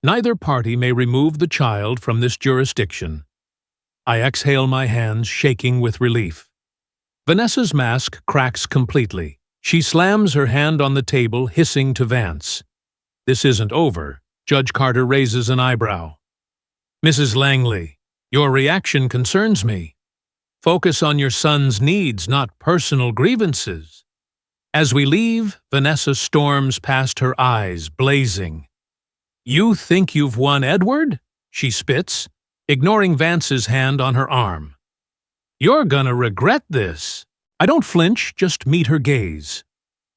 Neither party may remove the child from this jurisdiction. I exhale, my hands shaking with relief. Vanessa's mask cracks completely. She slams her hand on the table, hissing to Vance. This isn't over. Judge Carter raises an eyebrow. "Mrs. Langley, your reaction concerns me. Focus on your son's needs, not personal grievances." As we leave, Vanessa storms past, her eyes blazing. "You think you've won, Edward?" she spits, ignoring Vance's hand on her arm. "You're gonna regret this." I don't flinch, just meet her gaze.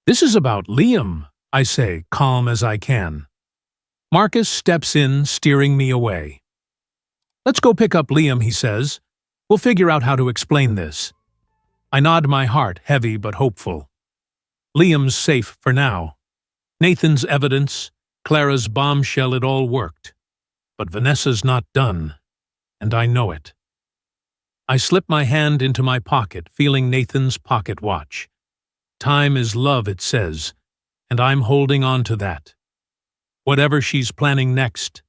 "This is about Liam," I say, calm as I can. Marcus steps in, steering me away. "Let's go pick up Liam," he says. "We'll figure out how to explain this." I nod, my heart heavy but hopeful. Liam's safe for now. Nathan's evidence, Clara's bombshell, it all worked. But Vanessa's not done, and I know it. I slip my hand into my pocket, feeling Nathan's pocket watch. Time is love, it says, and I'm holding on to that. Whatever she's planning next,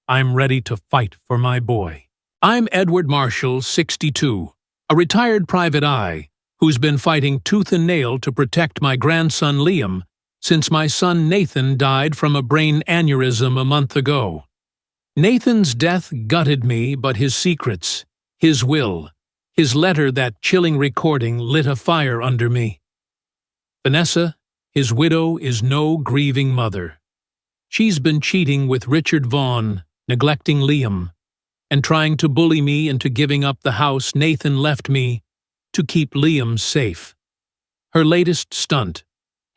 I'm ready to fight for my boy. I'm Edward Marshall, 62, a retired private eye who's been fighting tooth and nail to protect my grandson Liam since my son Nathan died from a brain aneurysm a month ago. Nathan's death gutted me, but his secrets, his will, his letter, that chilling recording, lit a fire under me. Vanessa, his widow, is no grieving mother. She's been cheating with Richard Vaughn, neglecting Liam, and trying to bully me into giving up the house Nathan left me to keep Liam safe. Her latest stunt,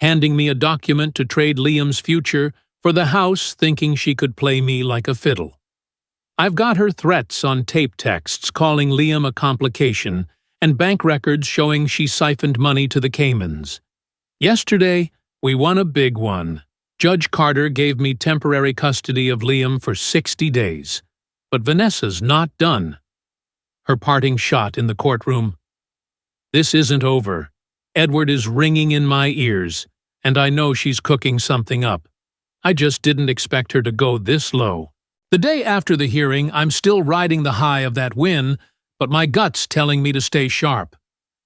handing me a document to trade Liam's future for the house, thinking she could play me like a fiddle. I've got her threats on tape texts calling Liam a complication and bank records showing she siphoned money to the Caymans. Yesterday, we won a big one. Judge Carter gave me temporary custody of Liam for 60 days. But Vanessa's not done. Her parting shot in the courtroom. This isn't over. Edward is ringing in my ears, and I know she's cooking something up. I just didn't expect her to go this low. The day after the hearing, I'm still riding the high of that win, but my gut's telling me to stay sharp.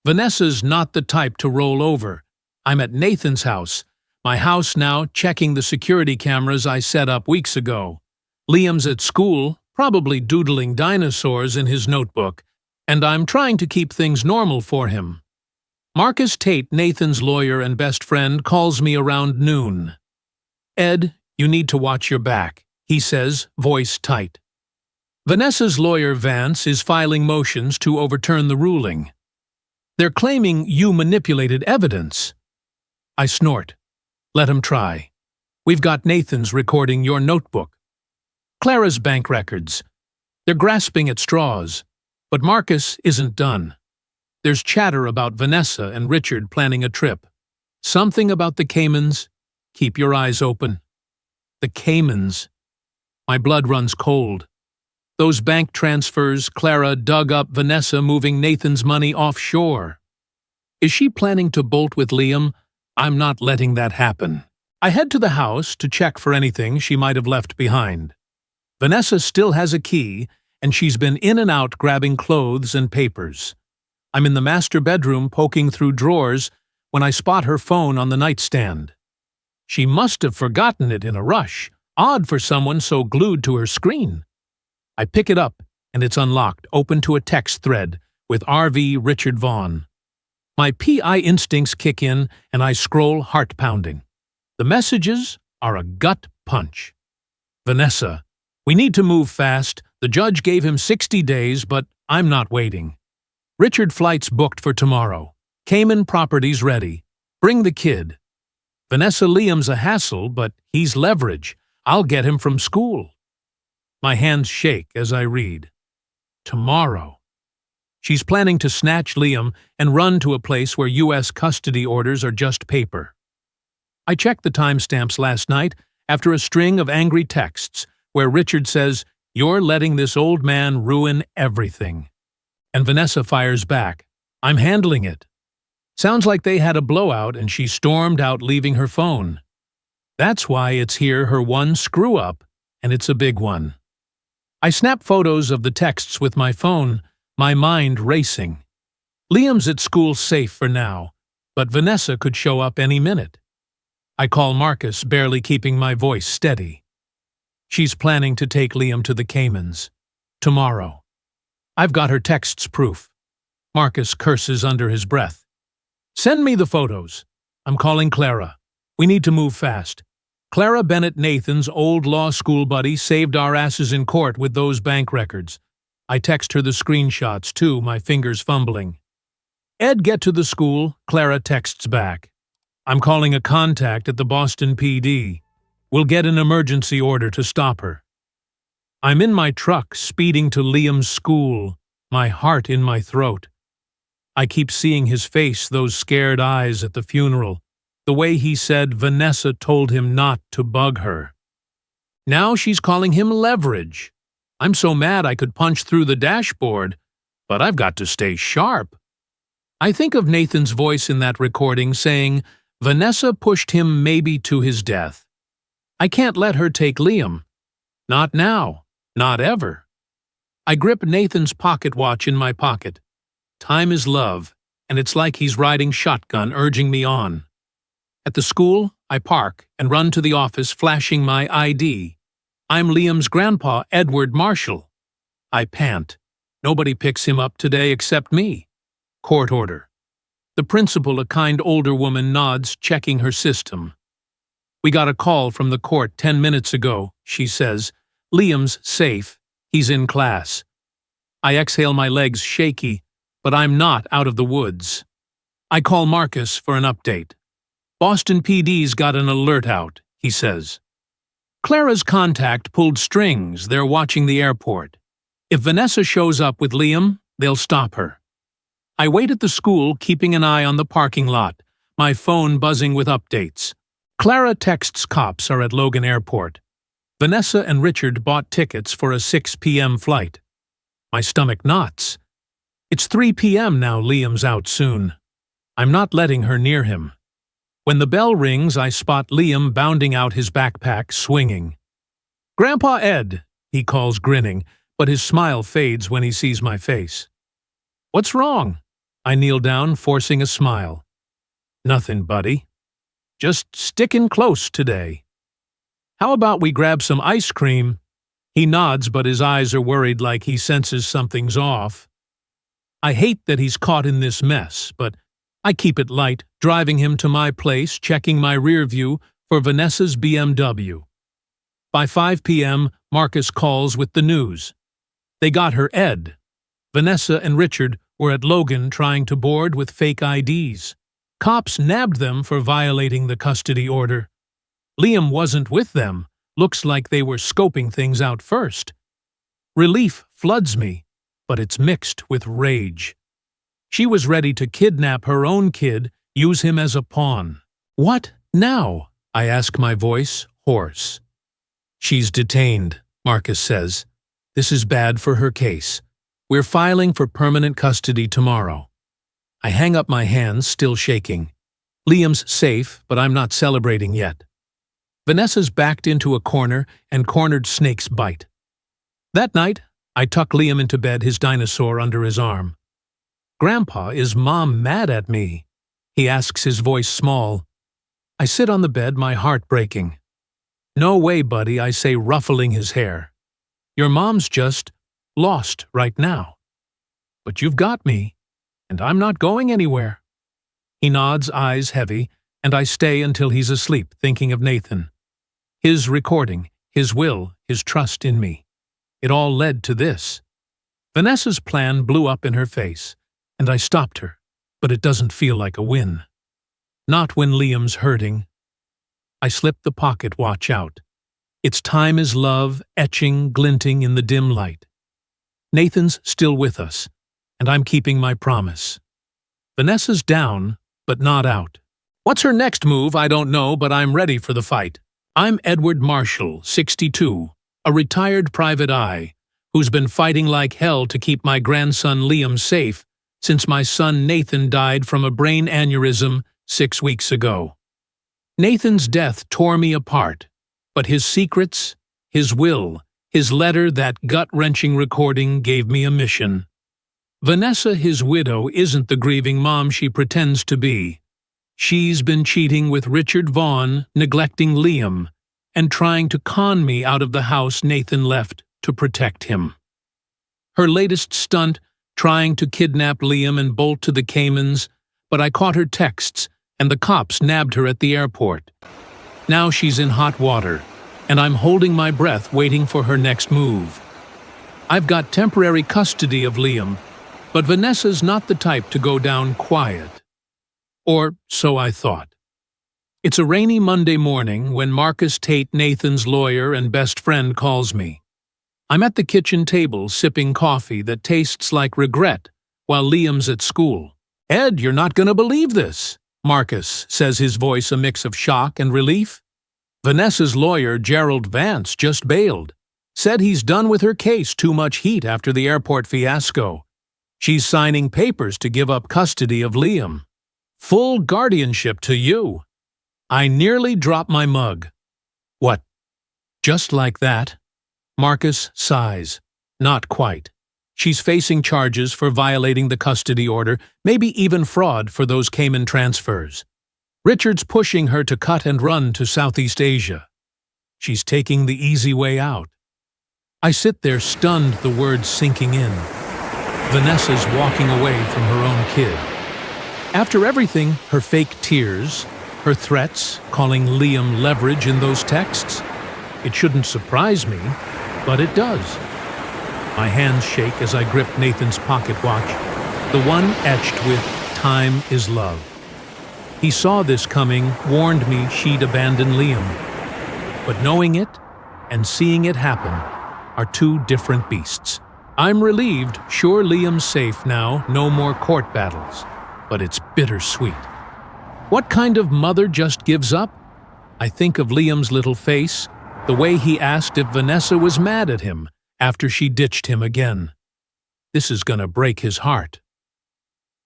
Vanessa's not the type to roll over. I'm at Nathan's house, my house now, checking the security cameras I set up weeks ago. Liam's at school, probably doodling dinosaurs in his notebook, and I'm trying to keep things normal for him. Marcus Tate, Nathan's lawyer and best friend, calls me around noon. "Ed, you need to watch your back," he says, voice tight. Vanessa's lawyer, Vance, is filing motions to overturn the ruling. "They're claiming you manipulated evidence." I snort. "Let him try. We've got Nathan's recording your notebook. Clara's bank records. They're grasping at straws. But Marcus isn't done. There's chatter about Vanessa and Richard planning a trip. Something about the Caymans. Keep your eyes open. The Caymans. My blood runs cold. Those bank transfers, Clara dug up Vanessa moving Nathan's money offshore. Is she planning to bolt with Liam? I'm not letting that happen. I head to the house to check for anything she might have left behind. Vanessa still has a key, and she's been in and out grabbing clothes and papers. I'm in the master bedroom poking through drawers when I spot her phone on the nightstand. She must have forgotten it in a rush, odd for someone so glued to her screen. I pick it up, and it's unlocked, open to a text thread with RV Richard Vaughn. My PI instincts kick in, and I scroll, heart pounding. The messages are a gut punch. "Vanessa, we need to move fast. The judge gave him 60 days, but I'm not waiting. Richard flights booked for tomorrow. Cayman properties ready. Bring the kid. Vanessa, Liam's a hassle, but he's leverage. I'll get him from school." My hands shake as I read. Tomorrow. She's planning to snatch Liam and run to a place where U.S. custody orders are just paper. I checked the timestamps last night after a string of angry texts where Richard says, "You're letting this old man ruin everything." And Vanessa fires back, "I'm handling it." Sounds like they had a blowout and she stormed out, leaving her phone. That's why it's here, her one screw-up, and it's a big one. I snap photos of the texts with my phone, my mind racing. Liam's at school safe for now, but Vanessa could show up any minute. I call Marcus, barely keeping my voice steady. She's planning to take Liam to the Caymans. Tomorrow. I've got her texts proof. Marcus curses under his breath. "Send me the photos." I'm calling Clara. We need to move fast. Clara Bennett Nathan's old law school buddy saved our asses in court with those bank records. I text her the screenshots, too, my fingers fumbling. Ed, get to the school, Clara texts back. I'm calling a contact at the Boston PD. We'll get an emergency order to stop her. I'm in my truck, speeding to Liam's school, my heart in my throat. I keep seeing his face, those scared eyes at the funeral, the way he said Vanessa told him not to bug her. Now she's calling him leverage. I'm so mad I could punch through the dashboard, but I've got to stay sharp. I think of Nathan's voice in that recording saying, Vanessa pushed him maybe to his death. I can't let her take Liam. Not now. Not ever. I grip Nathan's pocket watch in my pocket. Time is love, and it's like he's riding shotgun, urging me on. At the school, I park and run to the office, flashing my ID. I'm Liam's grandpa, Edward Marshall. I pant. Nobody picks him up today except me. Court order. The principal, a kind older woman, nods, checking her system. We got a call from the court 10 minutes ago, she says. Liam's safe. He's in class. I exhale, my legs shaky, but I'm not out of the woods. I call Marcus for an update. Boston PD's got an alert out, he says. Clara's contact pulled strings. They're watching the airport. If Vanessa shows up with Liam, they'll stop her. I wait at the school, keeping an eye on the parking lot, my phone buzzing with updates. Clara texts cops are at Logan Airport. Vanessa and Richard bought tickets for a 6 p.m. flight. My stomach knots. It's 3 p.m. now. Liam's out soon. I'm not letting her near him. When the bell rings, I spot Liam bounding out, his backpack swinging. Grandpa Ed, he calls, grinning, but his smile fades when he sees my face. What's wrong? I kneel down, forcing a smile. Nothing, buddy. Just sticking close today. How about we grab some ice cream? He nods, but his eyes are worried, like he senses something's off. I hate that he's caught in this mess, but I keep it light, driving him to my place, checking my rear view for Vanessa's BMW. By 5 p.m., Marcus calls with the news. They got her, Ed. Vanessa and Richard were at Logan trying to board with fake IDs. Cops nabbed them for violating the custody order. Liam wasn't with them. Looks like they were scoping things out first. Relief floods me, but it's mixed with rage. She was ready to kidnap her own kid, use him as a pawn. What now? I ask, my voice hoarse. She's detained, Marcus says. This is bad for her case. We're filing for permanent custody tomorrow. I hang up my hands, still shaking. Liam's safe, but I'm not celebrating yet. Vanessa's backed into a corner and cornered snakes bite. That night, I tuck Liam into bed, his dinosaur under his arm. Grandpa, is Mom mad at me? He asks, his voice small. I sit on the bed, my heart breaking. No way, buddy, I say, ruffling his hair. Your mom's just lost right now. But you've got me, and I'm not going anywhere. He nods, eyes heavy, and I stay until he's asleep, thinking of Nathan. His recording, his will, his trust in me. It all led to this. Vanessa's plan blew up in her face, and I stopped her, but it doesn't feel like a win. Not when Liam's hurting. I slip the pocket watch out. Its time is love, etching, glinting in the dim light. Nathan's still with us, and I'm keeping my promise. Vanessa's down, but not out. What's her next move, I don't know, but I'm ready for the fight. I'm Edward Marshall, 62, a retired private eye, who's been fighting like hell to keep my grandson Liam safe since my son Nathan died from a brain aneurysm 6 weeks ago. Nathan's death tore me apart, but his secrets, his will, his letter, that gut-wrenching recording gave me a mission. Vanessa, his widow, isn't the grieving mom she pretends to be. She's been cheating with Richard Vaughn, neglecting Liam, and trying to con me out of the house Nathan left to protect him. Her latest stunt, trying to kidnap Liam and bolt to the Caymans, but I caught her texts and the cops nabbed her at the airport. Now she's in hot water, and I'm holding my breath waiting for her next move. I've got temporary custody of Liam, but Vanessa's not the type to go down quiet. Or so I thought. It's a rainy Monday morning when Marcus Tate, Nathan's lawyer and best friend, calls me. I'm at the kitchen table sipping coffee that tastes like regret while Liam's at school. "Ed, you're not going to believe this," Marcus says, his voice a mix of shock and relief. "Vanessa's lawyer, Gerald Vance, just bailed. Said he's done with her case, too much heat after the airport fiasco. She's signing papers to give up custody of Liam. Full guardianship to you." I nearly dropped my mug. "What? Just like that?" Marcus sighs. "Not quite. She's facing charges for violating the custody order, maybe even fraud for those Cayman transfers. Richard's pushing her to cut and run to Southeast Asia. She's taking the easy way out." I sit there stunned, the words sinking in. Vanessa's walking away from her own kid. After everything, her fake tears, her threats, calling Liam leverage in those texts. It shouldn't surprise me, but it does. My hands shake as I grip Nathan's pocket watch, the one etched with "Time is Love." He saw this coming, warned me she'd abandon Liam. But knowing it and seeing it happen are two different beasts. I'm relieved, sure Liam's safe now, no more court battles. But it's bittersweet. What kind of mother just gives up? I think of Liam's little face, the way he asked if Vanessa was mad at him after she ditched him again. This is gonna break his heart.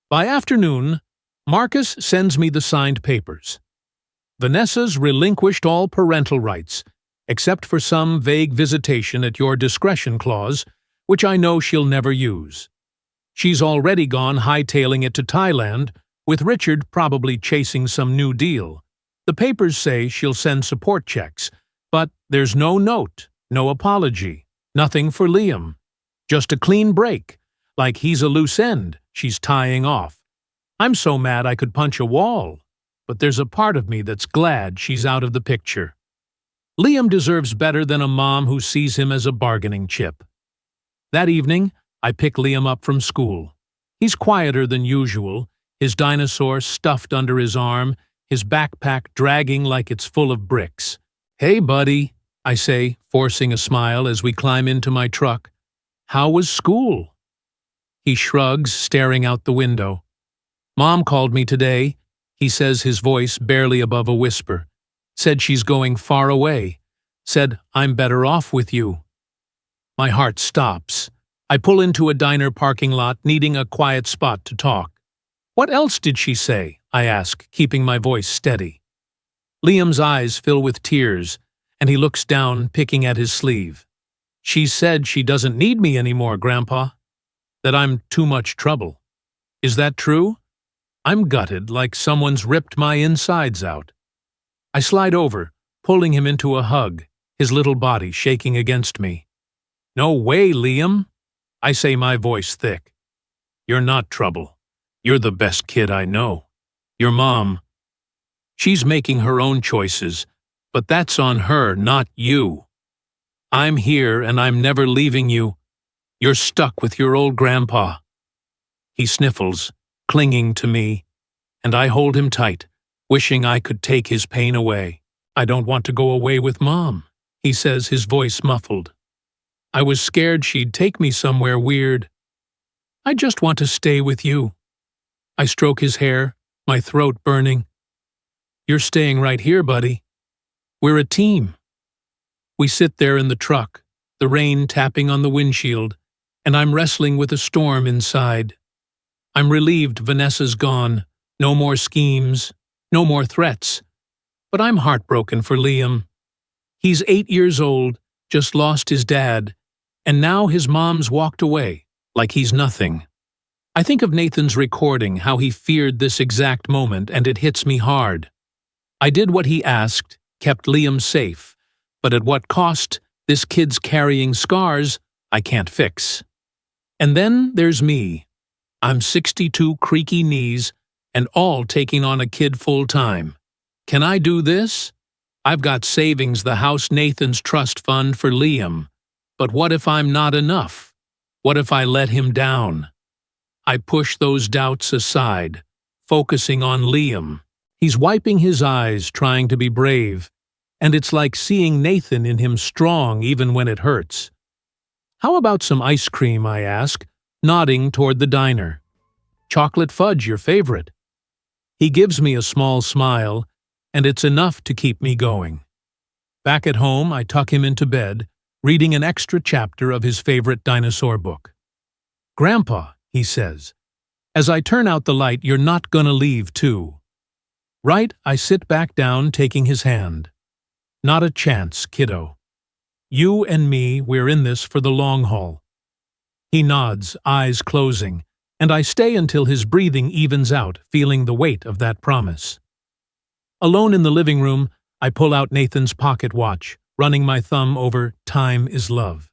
By afternoon, Marcus sends me the signed papers. Vanessa's relinquished all parental rights, except for some vague visitation at your discretion clause, which I know she'll never use. She's already gone hightailing it to Thailand, with Richard probably chasing some new deal. The papers say she'll send support checks, but there's no note, no apology, nothing for Liam. Just a clean break, like he's a loose end she's tying off. I'm so mad I could punch a wall, but there's a part of me that's glad she's out of the picture. Liam deserves better than a mom who sees him as a bargaining chip. That evening, I pick Liam up from school. He's quieter than usual, his dinosaur stuffed under his arm, his backpack dragging like it's full of bricks. "Hey, buddy," I say, forcing a smile as we climb into my truck. "How was school?" He shrugs, staring out the window. "Mom called me today," he says, his voice barely above a whisper. "Said she's going far away. Said I'm better off with you." My heart stops. I pull into a diner parking lot, needing a quiet spot to talk. "What else did she say?" I ask, keeping my voice steady. Liam's eyes fill with tears, and he looks down, picking at his sleeve. "She said she doesn't need me anymore, Grandpa. That I'm too much trouble. Is that true?" I'm gutted, like someone's ripped my insides out. I slide over, pulling him into a hug, his little body shaking against me. "No way, Liam," I say, my voice thick. "You're not trouble. You're the best kid I know. Your mom, she's making her own choices, but that's on her, not you. I'm here and I'm never leaving you. You're stuck with your old grandpa." He sniffles, clinging to me, and I hold him tight, wishing I could take his pain away. "I don't want to go away with Mom," he says, his voice muffled. "I was scared she'd take me somewhere weird. I just want to stay with you." I stroke his hair, my throat burning. "You're staying right here, buddy. We're a team." We sit there in the truck, the rain tapping on the windshield, and I'm wrestling with a storm inside. I'm relieved Vanessa's gone, no more schemes, no more threats. But I'm heartbroken for Liam. He's 8 years old, just lost his dad, and now his mom's walked away, like he's nothing. I think of Nathan's recording, how he feared this exact moment, and it hits me hard. I did what he asked, kept Liam safe, but at what cost? This kid's carrying scars I can't fix. And then there's me. I'm 62 creaky knees, and all taking on a kid full-time. Can I do this? I've got savings the house Nathan's trust fund for Liam. But what if I'm not enough? What if I let him down? I push those doubts aside, focusing on Liam. He's wiping his eyes, trying to be brave, and it's like seeing Nathan in him strong even when it hurts. How about some ice cream, I ask, nodding toward the diner. Chocolate fudge, your favorite. He gives me a small smile, and it's enough to keep me going. Back at home, I tuck him into bed, reading an extra chapter of his favorite dinosaur book. "Grandpa," he says, "as I turn out the light, you're not gonna leave, too." Right, I sit back down, taking his hand. "Not a chance, kiddo. You and me, we're in this for the long haul." He nods, eyes closing, and I stay until his breathing evens out, feeling the weight of that promise. Alone in the living room, I pull out Nathan's pocket watch, running my thumb over "Time is Love."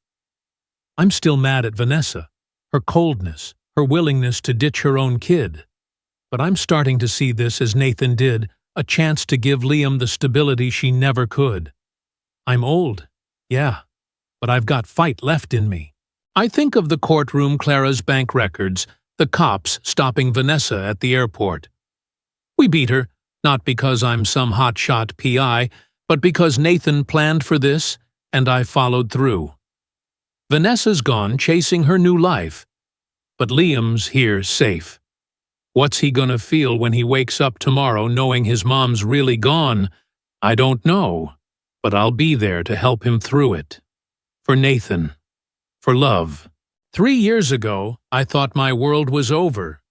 I'm still mad at Vanessa, her coldness, her willingness to ditch her own kid. But I'm starting to see this as Nathan did, a chance to give Liam the stability she never could. I'm old, yeah, but I've got fight left in me. I think of the courtroom, Clara's bank records, the cops stopping Vanessa at the airport. We beat her, not because I'm some hotshot PI, but because Nathan planned for this, and I followed through. Vanessa's gone chasing her new life, but Liam's here safe. What's he gonna feel when he wakes up tomorrow knowing his mom's really gone? I don't know, but I'll be there to help him through it. For Nathan. For love. 3 years ago, I thought my world was over.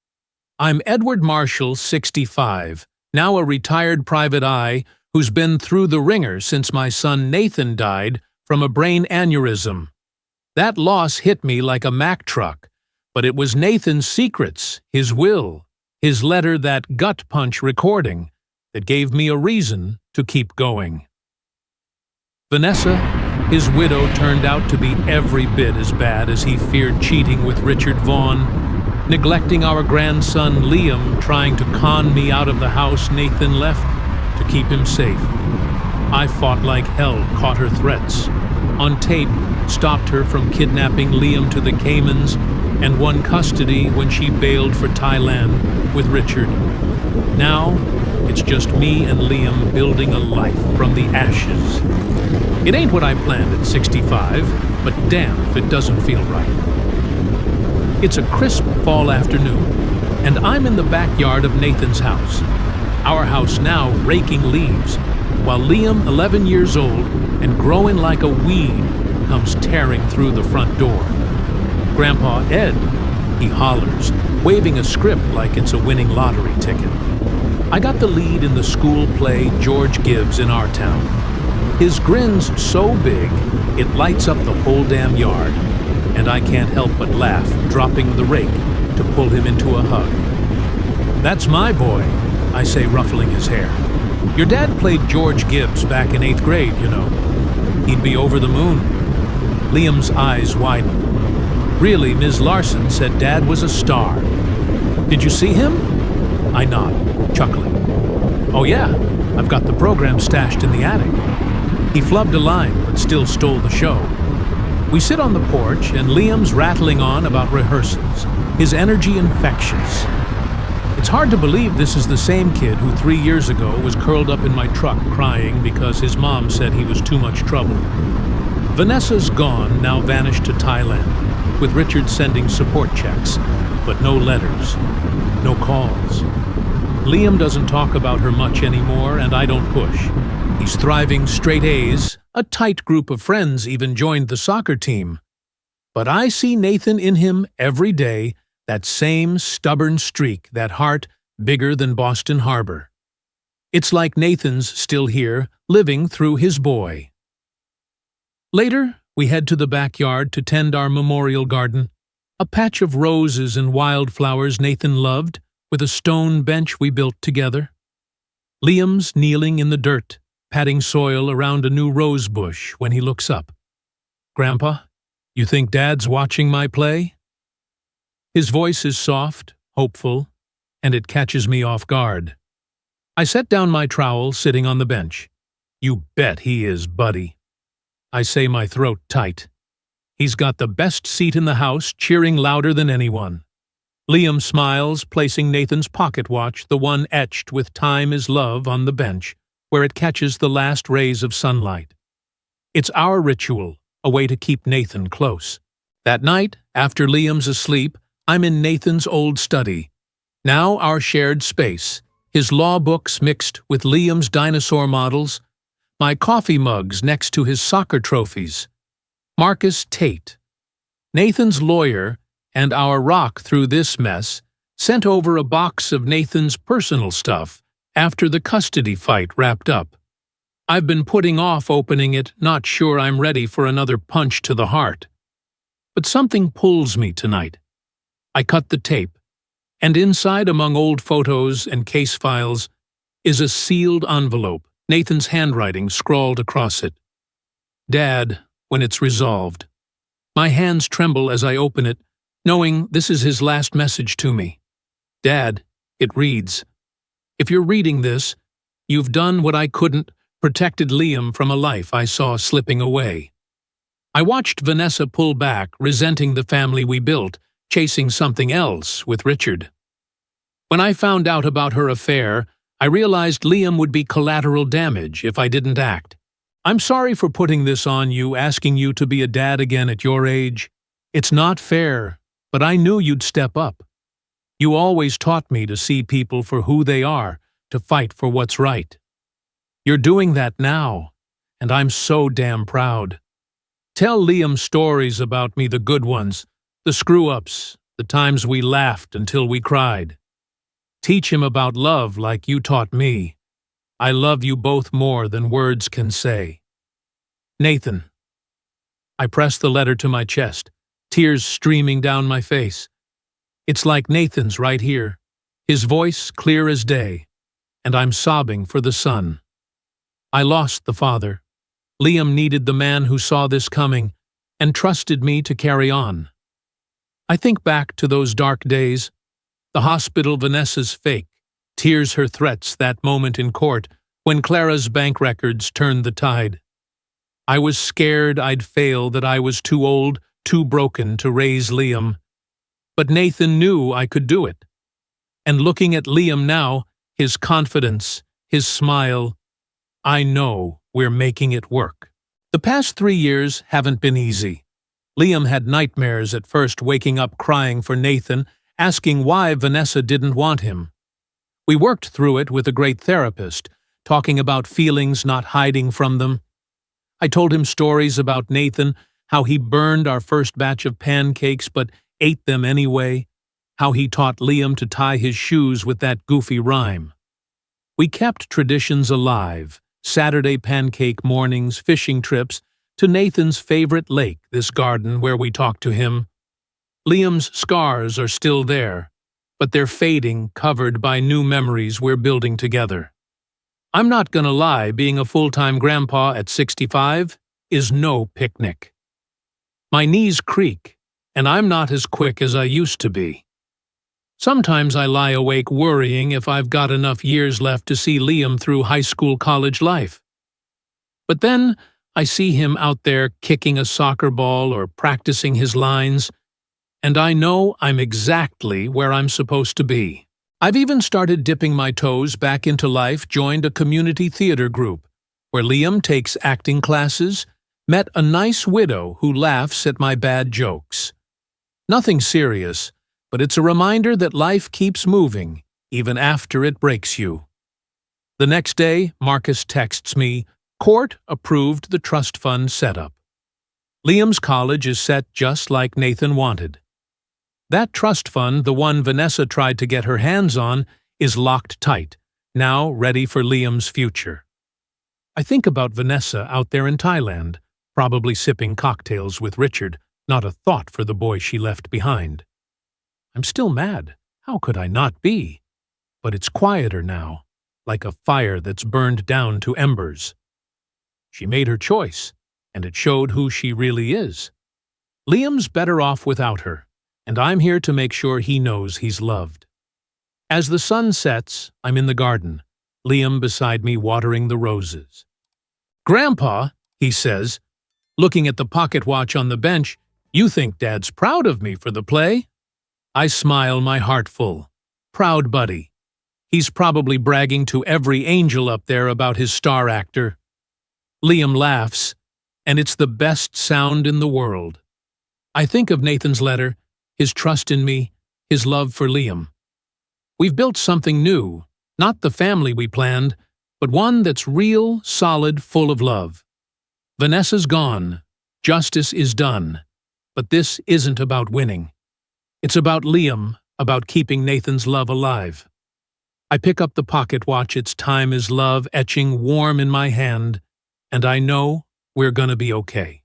I'm Edward Marshall, 65, now a retired private eye who's been through the ringer since my son Nathan died from a brain aneurysm. That loss hit me like a Mack truck, but it was Nathan's secrets, his will, his letter, that gut punch recording, that gave me a reason to keep going. Vanessa, his widow, turned out to be every bit as bad as he feared, cheating with Richard Vaughn, neglecting our grandson Liam, trying to con me out of the house Nathan left to keep him safe. I fought like hell, caught her threats. On tape, stopped her from kidnapping Liam to the Caymans, and won custody when she bailed for Thailand with Richard. Now, it's just me and Liam building a life from the ashes. It ain't what I planned at 65, but damn if it doesn't feel right. It's a crisp fall afternoon, and I'm in the backyard of Nathan's house. Our house now raking leaves, while Liam, 11 years old and growing like a weed, comes tearing through the front door. "Grandpa Ed," he hollers, waving a script like it's a winning lottery ticket. I got the lead in the school play George Gibbs in our town. His grin's so big, it lights up the whole damn yard, and I can't help but laugh, dropping the rake to pull him into a hug. "That's my boy," I say, ruffling his hair. "Your dad played George Gibbs back in 8th grade, you know. He'd be over the moon." Liam's eyes widen. "Really, Ms. Larson said Dad was a star. Did you see him?" I nod, chuckling. "Oh yeah, I've got the program stashed in the attic." He flubbed a line, but still stole the show. We sit on the porch, and Liam's rattling on about rehearsals, his energy infectious. It's hard to believe this is the same kid who 3 years ago was curled up in my truck crying because his mom said he was too much trouble. Vanessa's gone, now vanished to Thailand, with Richard sending support checks, but no letters, no calls. Liam doesn't talk about her much anymore, and I don't push. He's thriving, straight A's, a tight group of friends even joined the soccer team. But I see Nathan in him every day, that same stubborn streak, that heart bigger than Boston Harbor. It's like Nathan's still here, living through his boy. Later, we head to the backyard to tend our memorial garden, a patch of roses and wildflowers Nathan loved, with a stone bench we built together. Liam's kneeling in the dirt, patting soil around a new rose bush when he looks up. "Grandpa, you think Dad's watching my play?" His voice is soft, hopeful, and it catches me off guard. I set down my trowel sitting on the bench. You bet he is, buddy. I say, my throat tight. He's got the best seat in the house, cheering louder than anyone. Liam smiles, placing Nathan's pocket watch, the one etched with "Time is Love," on the bench, where it catches the last rays of sunlight. It's our ritual, a way to keep Nathan close. That night, after Liam's asleep, I'm in Nathan's old study. Now our shared space, his law books mixed with Liam's dinosaur models, my coffee mugs next to his soccer trophies. Marcus Tate, Nathan's lawyer, and our rock through this mess, sent over a box of Nathan's personal stuff after the custody fight wrapped up. I've been putting off opening it, not sure I'm ready for another punch to the heart. But something pulls me tonight. I cut the tape, and inside, among old photos and case files, is a sealed envelope, Nathan's handwriting scrawled across it. Dad, when it's resolved. My hands tremble as I open it, knowing this is his last message to me. Dad, it reads, if you're reading this, you've done what I couldn't, protected Liam from a life I saw slipping away. I watched Vanessa pull back, resenting the family we built, chasing something else with Richard. When I found out about her affair, I realized Liam would be collateral damage if I didn't act. I'm sorry for putting this on you, asking you to be a dad again at your age. It's not fair, but I knew you'd step up. You always taught me to see people for who they are, to fight for what's right. You're doing that now, and I'm so damn proud. Tell Liam stories about me, the good ones, the screw-ups, the times we laughed until we cried. Teach him about love like you taught me. I love you both more than words can say. Nathan. I press the letter to my chest, tears streaming down my face. It's like Nathan's right here, his voice clear as day, and I'm sobbing for the son. I lost the father. Liam needed the man who saw this coming and trusted me to carry on. I think back to those dark days, the hospital Vanessa's fake, tears her threats that moment in court when Clara's bank records turned the tide. I was scared I'd fail, that I was too old, too broken to raise Liam. But Nathan knew I could do it. And looking at Liam now, his confidence, his smile, I know we're making it work. The past 3 years haven't been easy. Liam had nightmares at first, waking up crying for Nathan, asking why Vanessa didn't want him. We worked through it with a great therapist, talking about feelings, not hiding from them. I told him stories about Nathan, how he burned our first batch of pancakes but ate them anyway, how he taught Liam to tie his shoes with that goofy rhyme. We kept traditions alive, Saturday pancake mornings, fishing trips, to Nathan's favorite lake, this garden where we talked to him. Liam's scars are still there, but they're fading, covered by new memories we're building together. I'm not gonna lie, being a full-time grandpa at 65 is no picnic. My knees creak, and I'm not as quick as I used to be. Sometimes I lie awake worrying if I've got enough years left to see Liam through high school, college life. But then I see him out there kicking a soccer ball or practicing his lines, and I know I'm exactly where I'm supposed to be. I've even started dipping my toes back into life, joined a community theater group, where Liam takes acting classes, met a nice widow who laughs at my bad jokes. Nothing serious, but it's a reminder that life keeps moving, even after it breaks you. The next day, Marcus texts me, "Court approved the trust fund setup. Liam's college is set just like Nathan wanted. That trust fund, the one Vanessa tried to get her hands on, is locked tight, now ready for Liam's future." I think about Vanessa out there in Thailand, probably sipping cocktails with Richard, not a thought for the boy she left behind. I'm still mad. How could I not be? But it's quieter now, like a fire that's burned down to embers. She made her choice, and it showed who she really is. Liam's better off without her, and I'm here to make sure he knows he's loved. As the sun sets, I'm in the garden, Liam beside me watering the roses. "Grandpa," he says, looking at the pocket watch on the bench, "you think Dad's proud of me for the play?" I smile, my heart full. Proud buddy. He's probably bragging to every angel up there about his star actor. Liam laughs, and it's the best sound in the world. I think of Nathan's letter, his trust in me, his love for Liam. We've built something new, not the family we planned, but one that's real, solid, full of love. Vanessa's gone. Justice is done. But this isn't about winning. It's about Liam, about keeping Nathan's love alive. I pick up the pocket watch, its time is love etching warm in my hand, and I know we're gonna be okay.